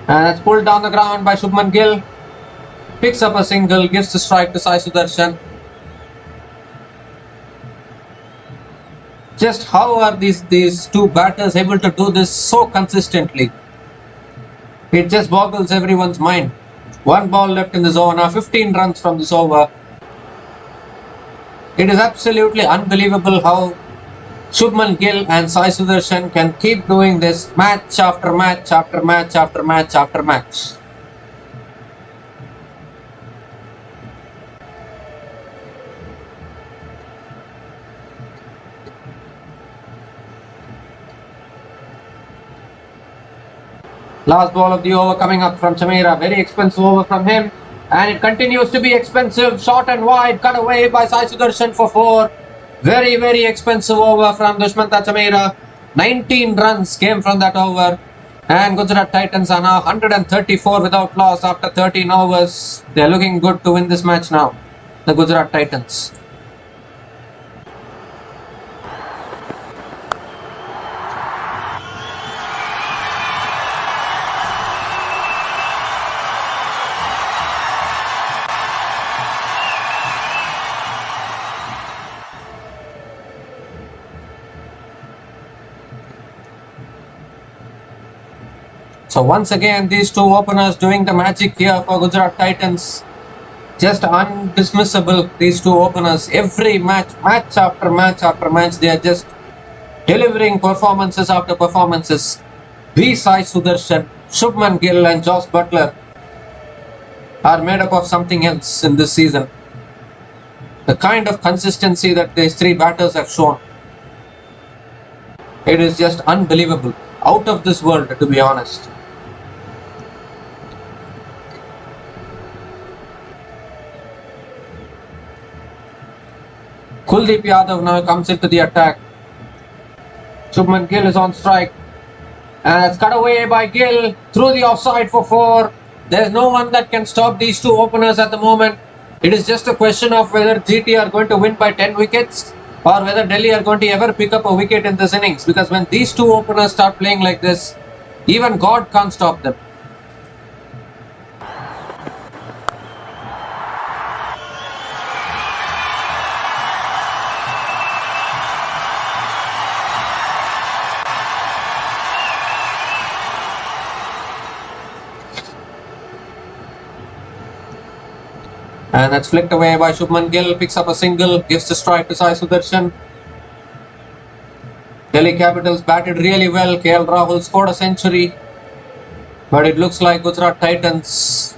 And that's pulled down the ground by Shubman Gill. Picks up a single, gives the strike to Sai Sudarshan. Just how are these two batters able to do this so consistently? It just boggles everyone's mind. 1 ball left in this over now, 15 runs from this over. It is absolutely unbelievable how Shubman Gill and Sai Sudarshan can keep doing this match after match after match after match after match. Last ball of the over coming up from Chameera. Very expensive over from him. And it continues to be expensive. Short and wide. Cut away by Sai Sudarshan for 4. Very, very expensive over from Dushmantha Chameera. 19 runs came from that over. And Gujarat Titans are now 134 without loss after 13 overs. They are looking good to win this match now. The Gujarat Titans. So once again, these two openers doing the magic here for Gujarat Titans. Just undismissible, these two openers. Every match, match after match after match, they are just delivering performances after performances. Sai Sudarshan, Shubman Gill and Josh Butler are made up of something else in this season. The kind of consistency that these three batters have shown, it is just unbelievable. Out of this world, to be honest. Kuldeep Yadav now comes into the attack. Shubman Gill is on strike. And it's cut away by Gill through the offside for 4. There's no one that can stop these two openers at the moment. It is just a question of whether GT are going to win by 10 wickets or whether Delhi are going to ever pick up a wicket in this innings. Because when these two openers start playing like this, even God can't stop them. And that's flicked away by Shubman Gill, picks up a single, gives the strike to Sai Sudarshan. Delhi Capitals batted really well. KL Rahul scored a century. But it looks like Gujarat Titans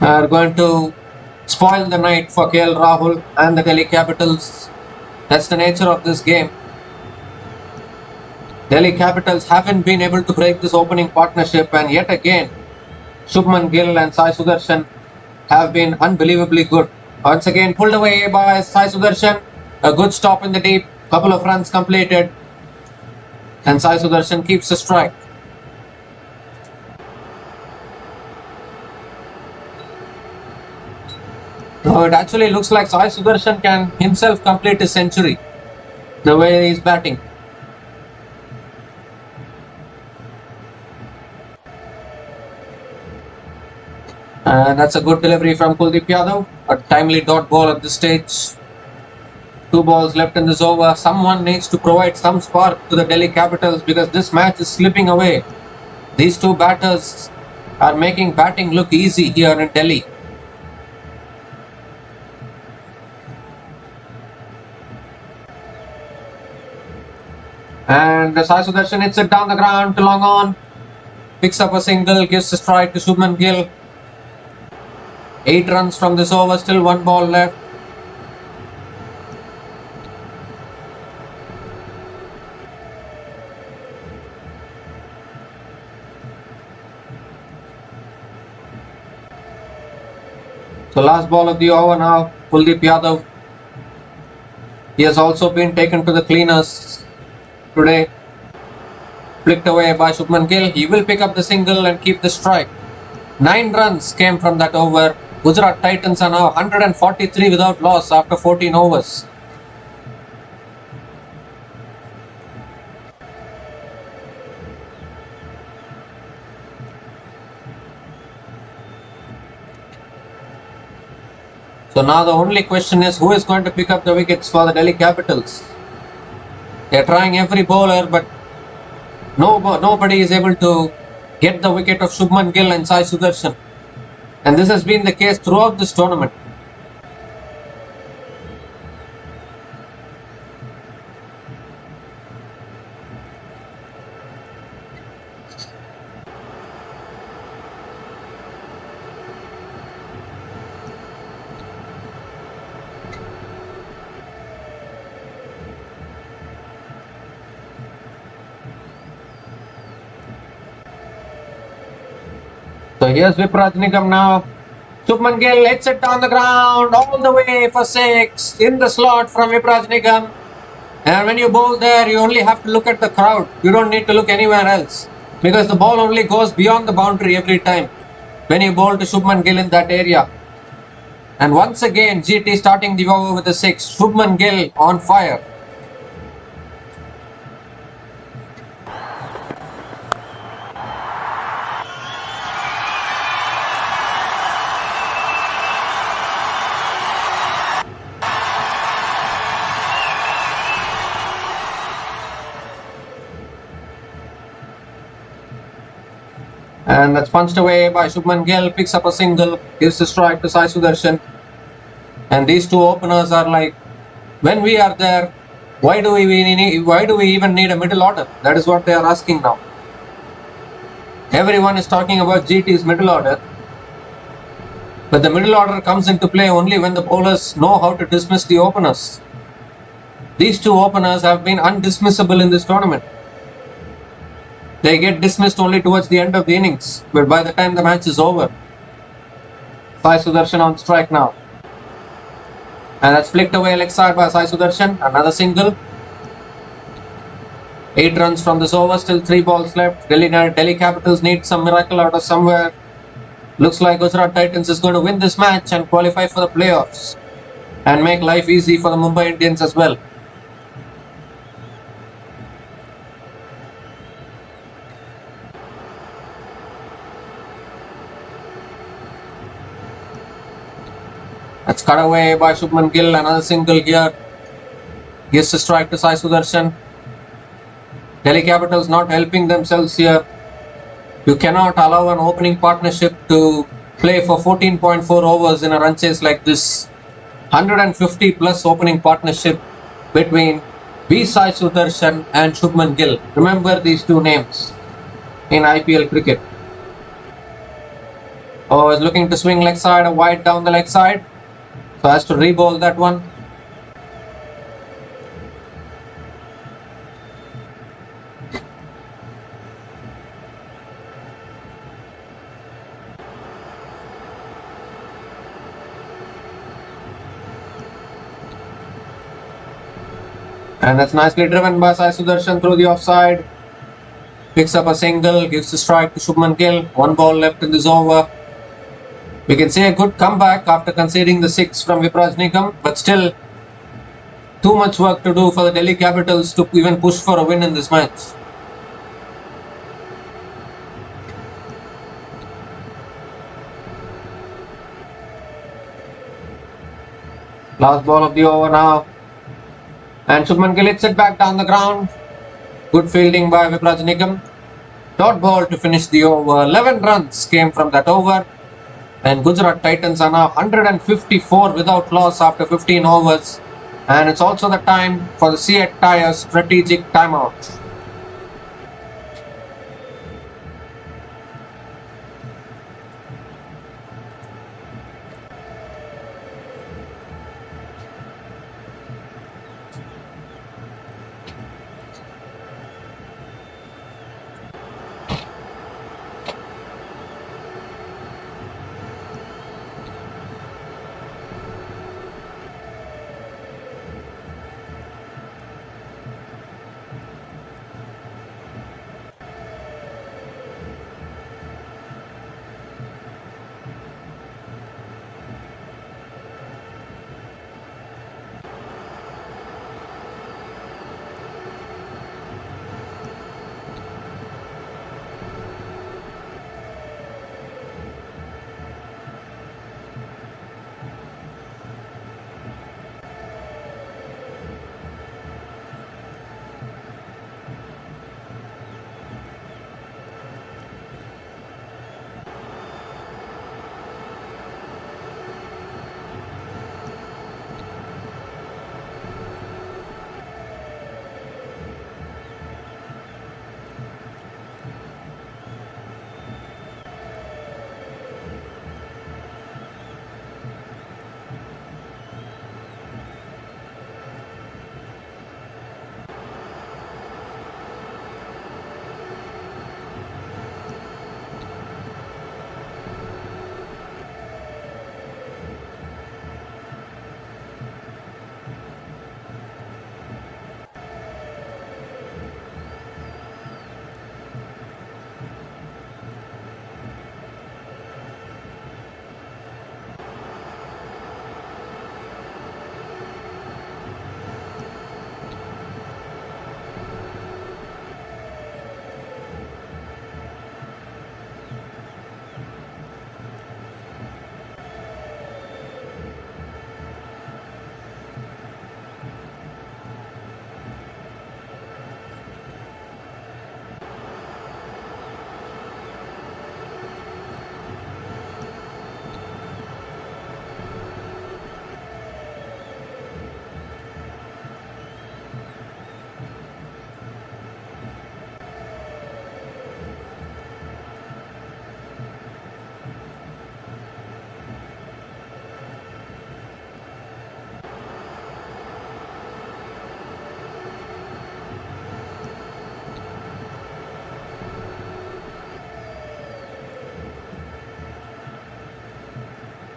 are going to spoil the night for KL Rahul and the Delhi Capitals. That's the nature of this game. Delhi Capitals haven't been able to break this opening partnership, and yet again, Shubman Gill and Sai Sudarshan have been unbelievably good. Once again, pulled away by Sai Sudarshan. A good stop in the deep. Couple of runs completed. And Sai Sudarshan keeps the strike. Now it actually looks like Sai Sudarshan can himself complete his century. The way he's batting. And that's a good delivery from Kuldeep Yadav. A timely dot ball at this stage. 2 balls left in this over. Someone needs to provide some spark to the Delhi Capitals because this match is slipping away. These two batters are making batting look easy here in Delhi. And Sai Sudarshan hits it down the ground to long on. Picks up a single, gives a strike to Shubman Gill. 8 runs from this over, still 1 ball left. So last ball of the over now, Kuldeep Yadav. He has also been taken to the cleaners today. Flicked away by Shubman Gill. He will pick up the single and keep the strike. 9 runs came from that over. Gujarat Titans are now 143 without loss after 14 overs. So now the only question is who is going to pick up the wickets for the Delhi Capitals. They are trying every bowler, but nobody is able to get the wicket of Shubman Gill and Sai Sudarshan. And this has been the case throughout this tournament. So here's Vipraj Nigam now. Shubman Gill hits it down the ground all the way for 6 in the slot from Vipraj Nigam. And when you bowl there, you only have to look at the crowd. You don't need to look anywhere else because the ball only goes beyond the boundary every time when you bowl to Shubman Gill in that area. And once again, GT starting the over with a 6. Shubman Gill on fire. And that's punched away by Shubman Gill, picks up a single, gives the strike to Sai Sudarshan. And these two openers are like, when we are there, why do we even need a middle order? That is what they are asking now. Everyone is talking about GT's middle order. But the middle order comes into play only when the bowlers know how to dismiss the openers. These two openers have been undismissible in this tournament. They get dismissed only towards the end of the innings, but by the time the match is over. Sai Sudarshan on strike now. And that's flicked away leg side by Sai Sudarshan. Another single. 8 runs from this over, still 3 balls left. Delhi Capitals need some miracle out of somewhere. Looks like Gujarat Titans is going to win this match and qualify for the playoffs. And make life easy for the Mumbai Indians as well. That's cut away by Shubman Gill. Another single here. Gives a strike to Sai Sudarshan. Delhi Capitals not helping themselves here. You cannot allow an opening partnership to play for 14.4 overs in a run chase like this. 150 plus opening partnership between Sai Sudarshan and Shubman Gill. Remember these two names in IPL cricket. Oh, is looking to swing leg side, a wide down the leg side. So has to re-bowl that one. And that's nicely driven by Sai Sudarshan through the offside. Picks up a single, gives the strike to Shubman Gill. 1 ball left in this over. We can say a good comeback after conceding the 6 from Vipraj Nigam, but still too much work to do for the Delhi Capitals to even push for a win in this match. Last ball of the over now. And Shubman Gill hits it back down the ground. Good fielding by Vipraj Nigam. Dot ball to finish the over. 11 runs came from that over. And Gujarat Titans are now 154 without loss after 15 overs. And it's also the time for the Seat Tyres strategic timeout.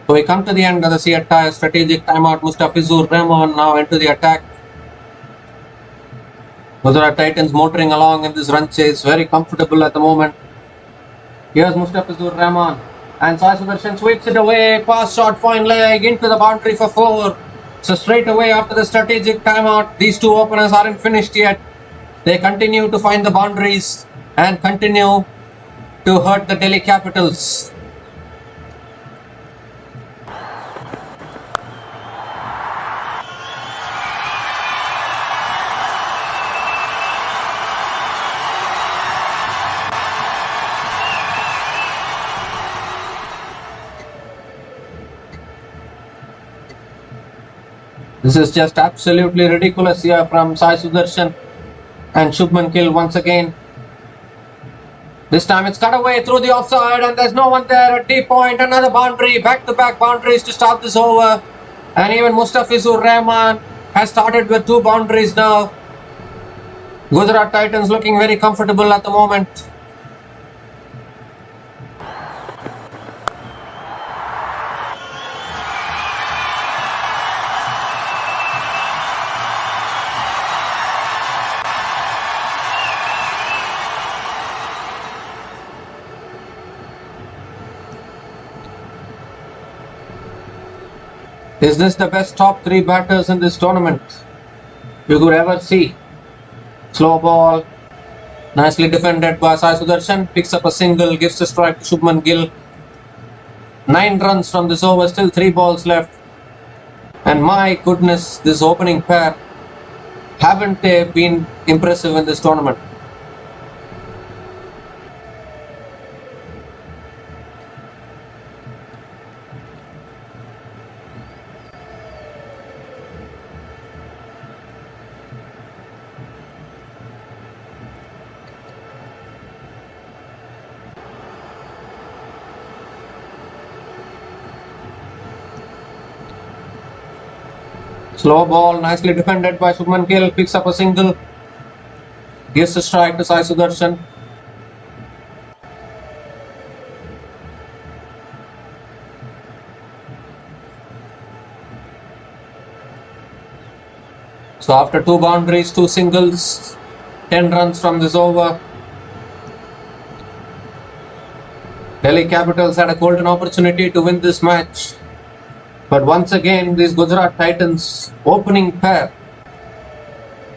So we come to the end of the Seat Tyres strategic timeout. Mustafizur Rahman now into the attack. Gujarat Titans motoring along in this run chase, very comfortable at the moment. Here's Mustafizur Rahman and Sai Sudarshan sweeps it away, pass shot, fine leg into the boundary for 4. So straight away after the strategic timeout, these two openers aren't finished yet. They continue to find the boundaries and continue to hurt the Delhi Capitals. This is just absolutely ridiculous here from Sai Sudarshan and Shubman Gill once again. This time it's cut away through the offside and there's no one there at deep point. Another boundary, back-to-back boundaries to start this over. And even Mustafizur Rahman has started with 2 boundaries now. Gujarat Titans looking very comfortable at the moment. Is this the best top 3 batters in this tournament you could ever see? Slow ball, nicely defended by Sai Sudarshan, picks up a single, gives a strike to Shubman Gill. 9 runs from this over, still 3 balls left. And my goodness, this opening pair, haven't they been impressive in this tournament? Slow ball, nicely defended by Shubman Gill, picks up a single, gives a strike to Sai Sudarshan. So after 2 boundaries, 2 singles, 10 runs from this over. Delhi Capitals had a golden opportunity to win this match. But once again, these Gujarat Titans opening pair,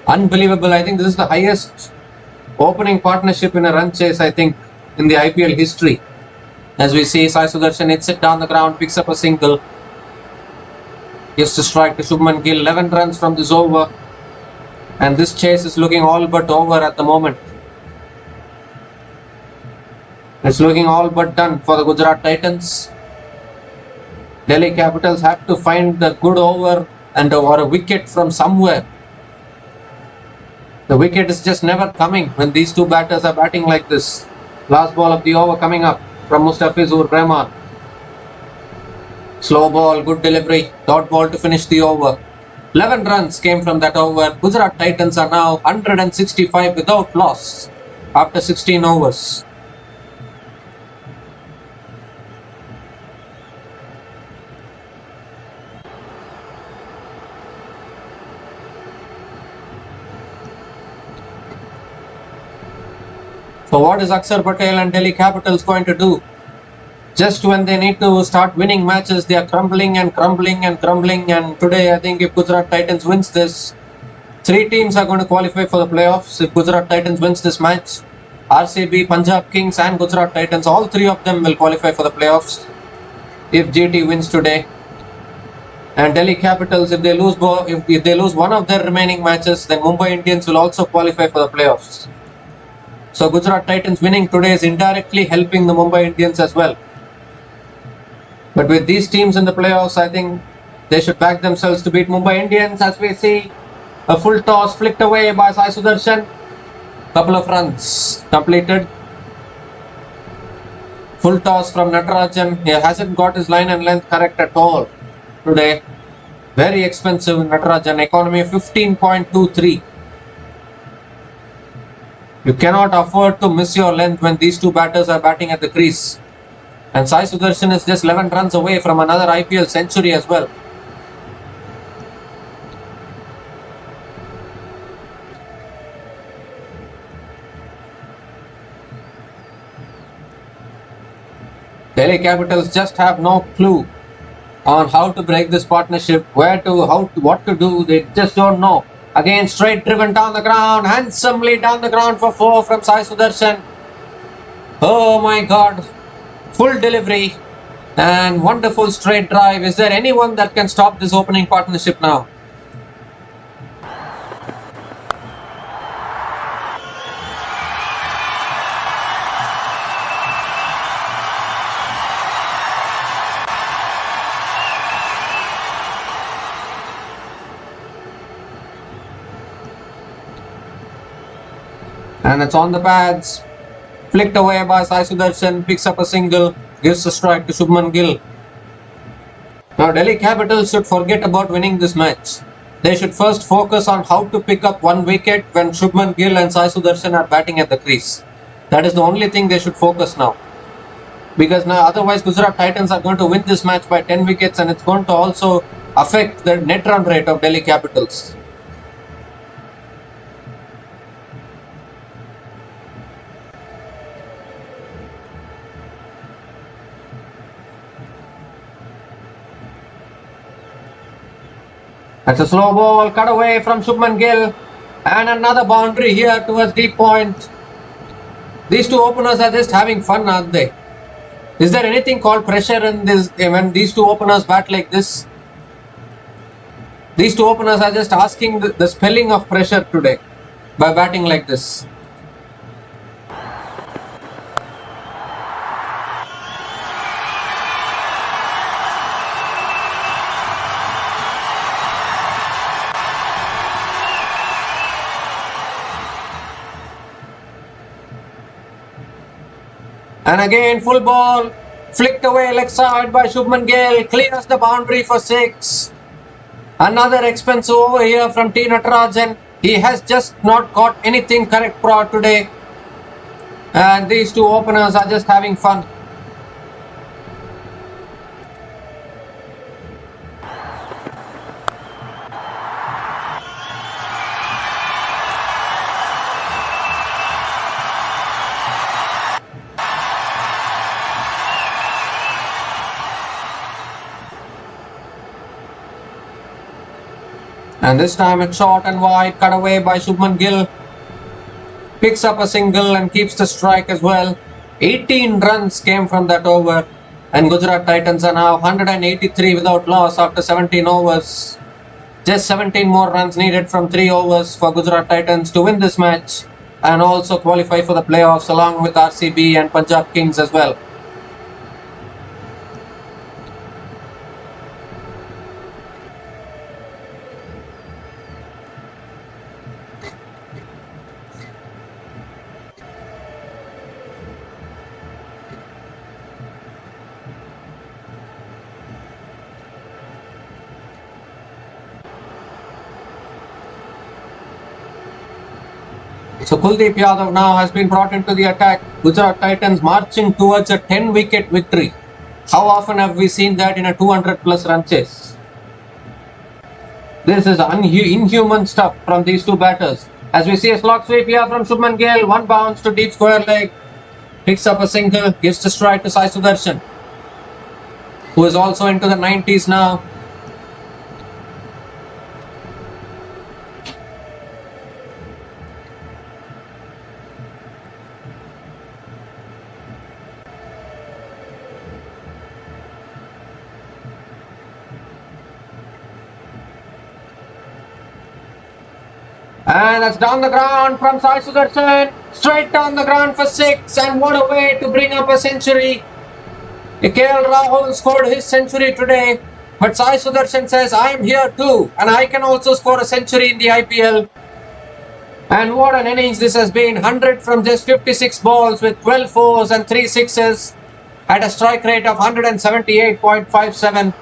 unbelievable. I think this is the highest opening partnership in a run chase, I think, in the IPL history. As we see, Sai Sudarshan hits it down the ground, picks up a single, gives a strike to Shubman Gill. 11 runs from this over, and this chase is looking all but over at the moment. It's looking all but done for the Gujarat Titans. Delhi Capitals have to find the good over and or a wicket from somewhere. The wicket is just never coming when these 2 batters are batting like this. Last ball of the over coming up from Mustafizur Rahman. Slow ball, good delivery, dot ball to finish the over. 11 runs came from that over. Gujarat Titans are now 165 without loss after 16 overs. So what is Akshar Patel and Delhi Capitals going to do? Just when they need to start winning matches, they are crumbling and crumbling and crumbling. And today, I think if Gujarat Titans wins this, 3 teams are going to qualify for the playoffs. If Gujarat Titans wins this match, RCB, Punjab Kings and Gujarat Titans, all 3 of them will qualify for the playoffs. If GT wins today. And Delhi Capitals, if they lose one of their remaining matches, then Mumbai Indians will also qualify for the playoffs. So Gujarat Titans winning today is indirectly helping the Mumbai Indians as well. But with these teams in the playoffs, I think they should back themselves to beat Mumbai Indians. As we see, a full toss flicked away by Sai Sudarshan. Couple of runs completed. Full toss from Natarajan. He hasn't got his line and length correct at all today. Very expensive Natarajan. Economy of 15.23. You cannot afford to miss your length when these 2 batters are batting at the crease. And Sai Sudarshan is just 11 runs away from another IPL century as well. Delhi Capitals just have no clue on how to break this partnership, what to do. They just don't know. Again, straight driven down the ground, handsomely down the ground for 4 from Sai Sudarshan. Oh my God. Full delivery and wonderful straight drive. Is there anyone that can stop this opening partnership now? And it's on the pads. Flicked away by Sai Sudarshan, picks up a single, gives a strike to Shubman Gill. Now Delhi Capitals should forget about winning this match. They should first focus on how to pick up 1 wicket when Shubman Gill and Sai Sudarshan are batting at the crease. That is the only thing they should focus now. Because now otherwise Gujarat Titans are going to win this match by 10 wickets and it's going to also affect the net run rate of Delhi Capitals. That's a slow ball cut away from Shubman Gill. And another boundary here towards deep point. These two openers are just having fun, aren't they? Is there anything called pressure in this when these two openers bat like this? These two openers are just asking the spelling of pressure today by batting like this. And again, full ball, flicked away leg side by Shubman Gill, clears the boundary for 6. Another expensive over here from T. Natarajan. He has just not got anything correct today. And these two openers are just having fun. And this time it's short and wide, cut away by Shubman Gill. Picks up a single and keeps the strike as well. 18 runs came from that over. And Gujarat Titans are now 183 without loss after 17 overs. Just 17 more runs needed from 3 overs for Gujarat Titans to win this match. And also qualify for the playoffs along with RCB and Punjab Kings as well. So Kuldeep Yadav now has been brought into the attack. Gujarat Titans marching towards a 10-wicket victory. How often have we seen that in a 200-plus run chase? This is inhuman stuff from these two batters. As we see a slog sweep here from Shubman Gill. One bounce to deep square leg. Picks up a single. Gives the strike to Sai Sudarshan, who is also into the 90s now. And that's down the ground from Sai Sudarshan. Straight down the ground for 6. And what a way to bring up a century. KL Rahul scored his century today. But Sai Sudarshan says, I am here too. And I can also score a century in the IPL. And what an innings this has been. 100 from just 56 balls with 12 fours and 3 sixes. At a strike rate of 178.57.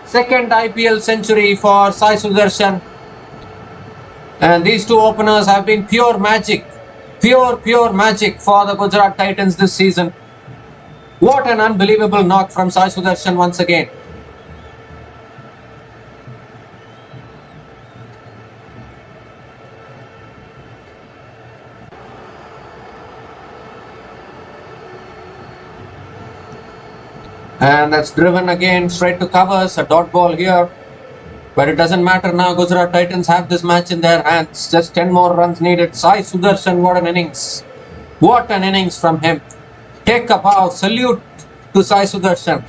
Second IPL century for Sai Sudarshan. And these two openers have been pure magic. Pure magic for the Gujarat Titans this season. What an unbelievable knock from Sai Sudarshan once again. And that's driven again straight to covers. A dot ball here. But it doesn't matter now. Gujarat Titans have this match in their hands. Just 10 more runs needed. Sai Sudarshan, what an innings. What an innings from him. Take a bow. Salute to Sai Sudarshan.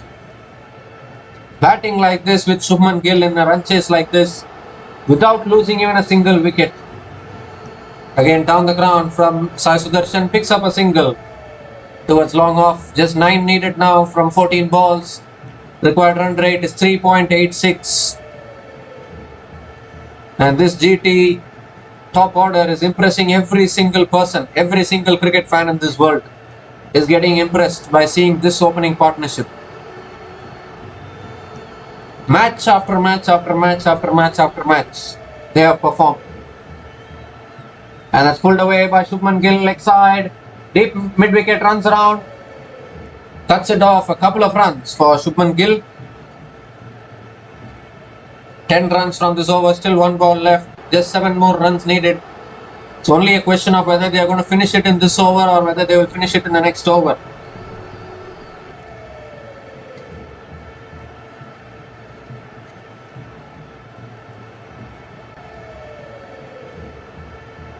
Batting like this with Shubman Gill in a run chase like this. Without losing even a single wicket. Again down the ground from Sai Sudarshan. Picks up a single. Towards long off. Just 9 needed now from 14 balls. Required run rate is 3.86. And this GT top order is impressing every single person, every single cricket fan in this world is getting impressed by seeing this opening partnership. Match after match after match after match after match, they have performed. And that's pulled away by Shubman Gill, leg side, deep mid-wicket, runs around, cuts it off, a couple of runs for Shubman Gill. 10 runs from this over, still 1 ball left, just 7 more runs needed. It's only a question of whether they are going to finish it in this over or whether they will finish it in the next over.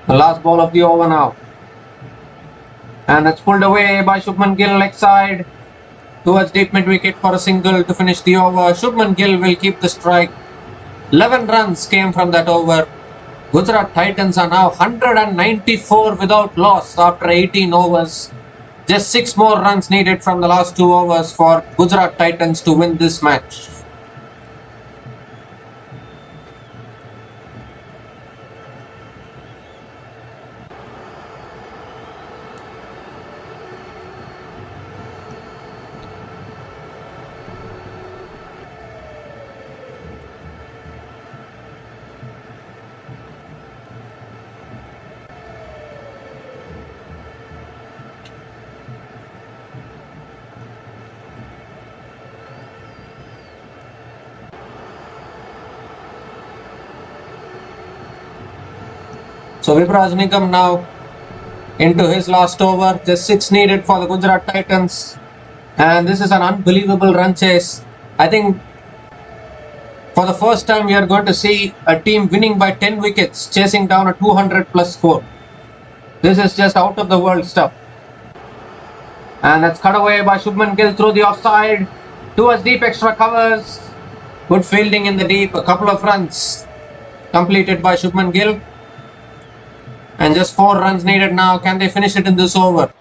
The last ball of the over now. And that's pulled away by Shubman Gill, leg side towards deep mid wicket for a single to finish the over. Shubman Gill will keep the strike. 11 runs came from that over. Gujarat Titans are now 194 without loss after 18 overs. Just 6 more runs needed from the last 2 overs for Gujarat Titans to win this match. So Vipraj Nigam now into his last over. Just 6 needed for the Gujarat Titans. And this is an unbelievable run chase. I think for the first time we are going to see a team winning by 10 wickets, chasing down a 200 plus score. This is just out of the world stuff. And that's cut away by Shubman Gill through the offside. Towards deep extra covers. Good fielding in the deep. A couple of runs completed by Shubman Gill. And just 4 runs needed now. Can they finish it in this over?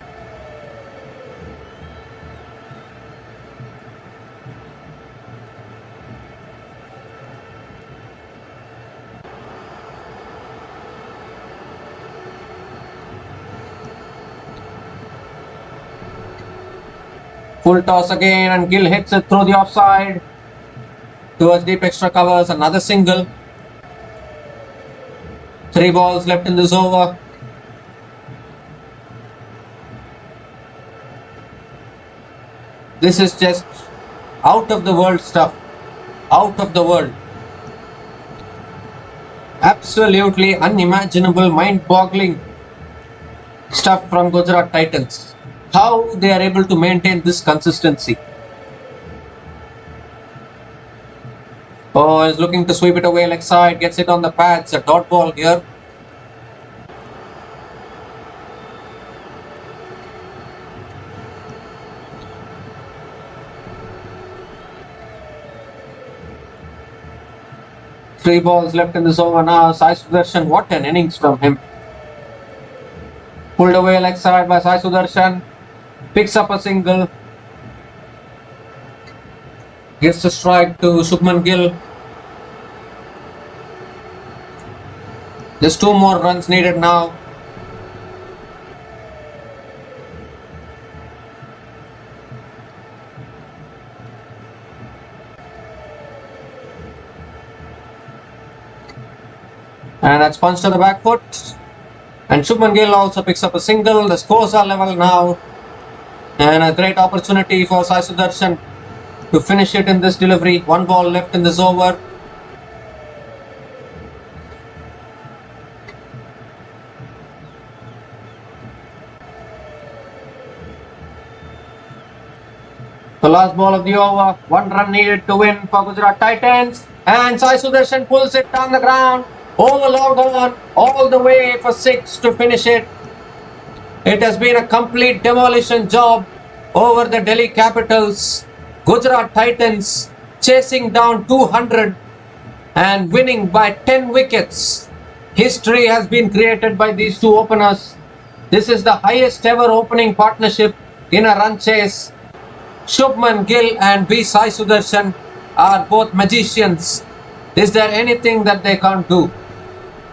Full toss again and Gill hits it through the offside. Towards deep extra covers. Another single. 3 balls left in this over. This is just out of the world stuff. Out of the world. Absolutely unimaginable, mind-boggling stuff from Gujarat Titans. How they are able to maintain this consistency. Oh, is looking to sweep it away leg side, gets it on the pads, a dot ball here. Three balls left in this over now. Sai Sudarshan, what an innings from him. Pulled away leg side by Sai Sudarshan. Picks up a single. Gives a strike to Shubman Gill. Just 2 more runs needed now. And that's punched to the back foot. And Shubman Gill also picks up a single. The scores are level now. And a great opportunity for Sai Sudarshan to finish it in this delivery. 1 ball left in this over. The last ball of the over. 1 run needed to win for Gujarat Titans. And Sai Sudarshan pulls it down the ground. Overload on all the way for 6 to finish it. It has been a complete demolition job over the Delhi Capitals. Gujarat Titans chasing down 200 and winning by 10 wickets. History has been created by these 2 openers. This is the highest ever opening partnership in a run chase. Shubman Gill and B. Sai Sudarshan are both magicians. Is there anything that they can't do?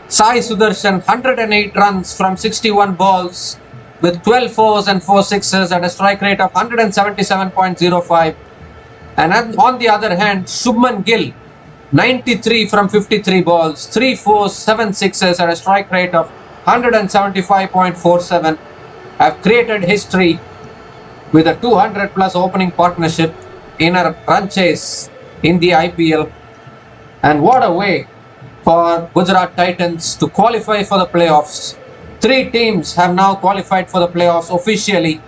Sai Sudarshan 108 runs from 61 balls with 12 fours and 4 sixes at a strike rate of 177.05. And on the other hand, Shubman Gill 93 from 53 balls, 3 fours, 7 sixes at a strike rate of 175.47 have created history with a 200 plus opening partnership in a run chase in the IPL. And what a way for Gujarat Titans to qualify for the playoffs. 3 teams have now qualified for the playoffs officially.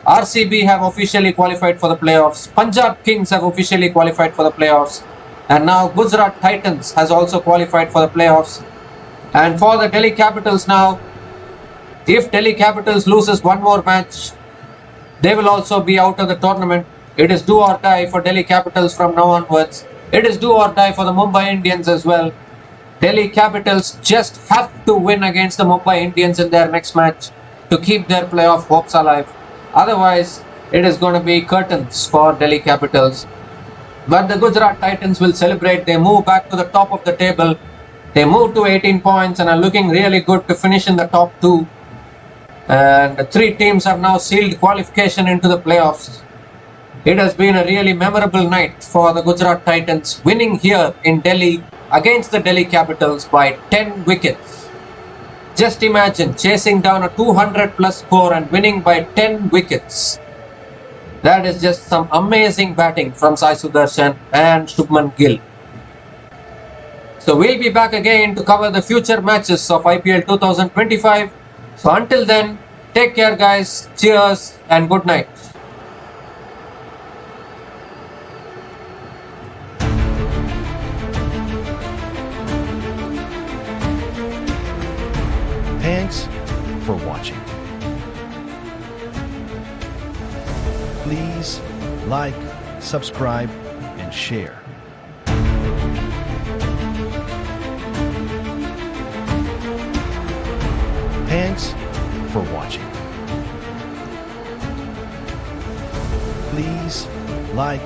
RCB have officially qualified for the playoffs. Punjab Kings have officially qualified for the playoffs. And now Gujarat Titans has also qualified for the playoffs. And for the Delhi Capitals now, if Delhi Capitals loses one more match, they will also be out of the tournament. It is do or die for Delhi Capitals from now onwards. It is do or die for the Mumbai Indians as well. Delhi Capitals just have to win against the Mumbai Indians in their next match to keep their playoff hopes alive. Otherwise, it is going to be curtains for Delhi Capitals. But the Gujarat Titans will celebrate. They move back to the top of the table. They move to 18 points and are looking really good to finish in the top 2. And the 3 teams have now sealed qualification into the playoffs. It has been a really memorable night for the Gujarat Titans, winning here in Delhi against the Delhi Capitals by 10 wickets. Just imagine chasing down a 200 plus score and winning by 10 wickets. That is just some amazing batting from Sai Sudarshan and Shubman Gill. So we'll be back again to cover the future matches of IPL 2025. So until then, take care guys, cheers and good night. Thanks for watching. Please like, subscribe, and share. Thanks for watching. Please like,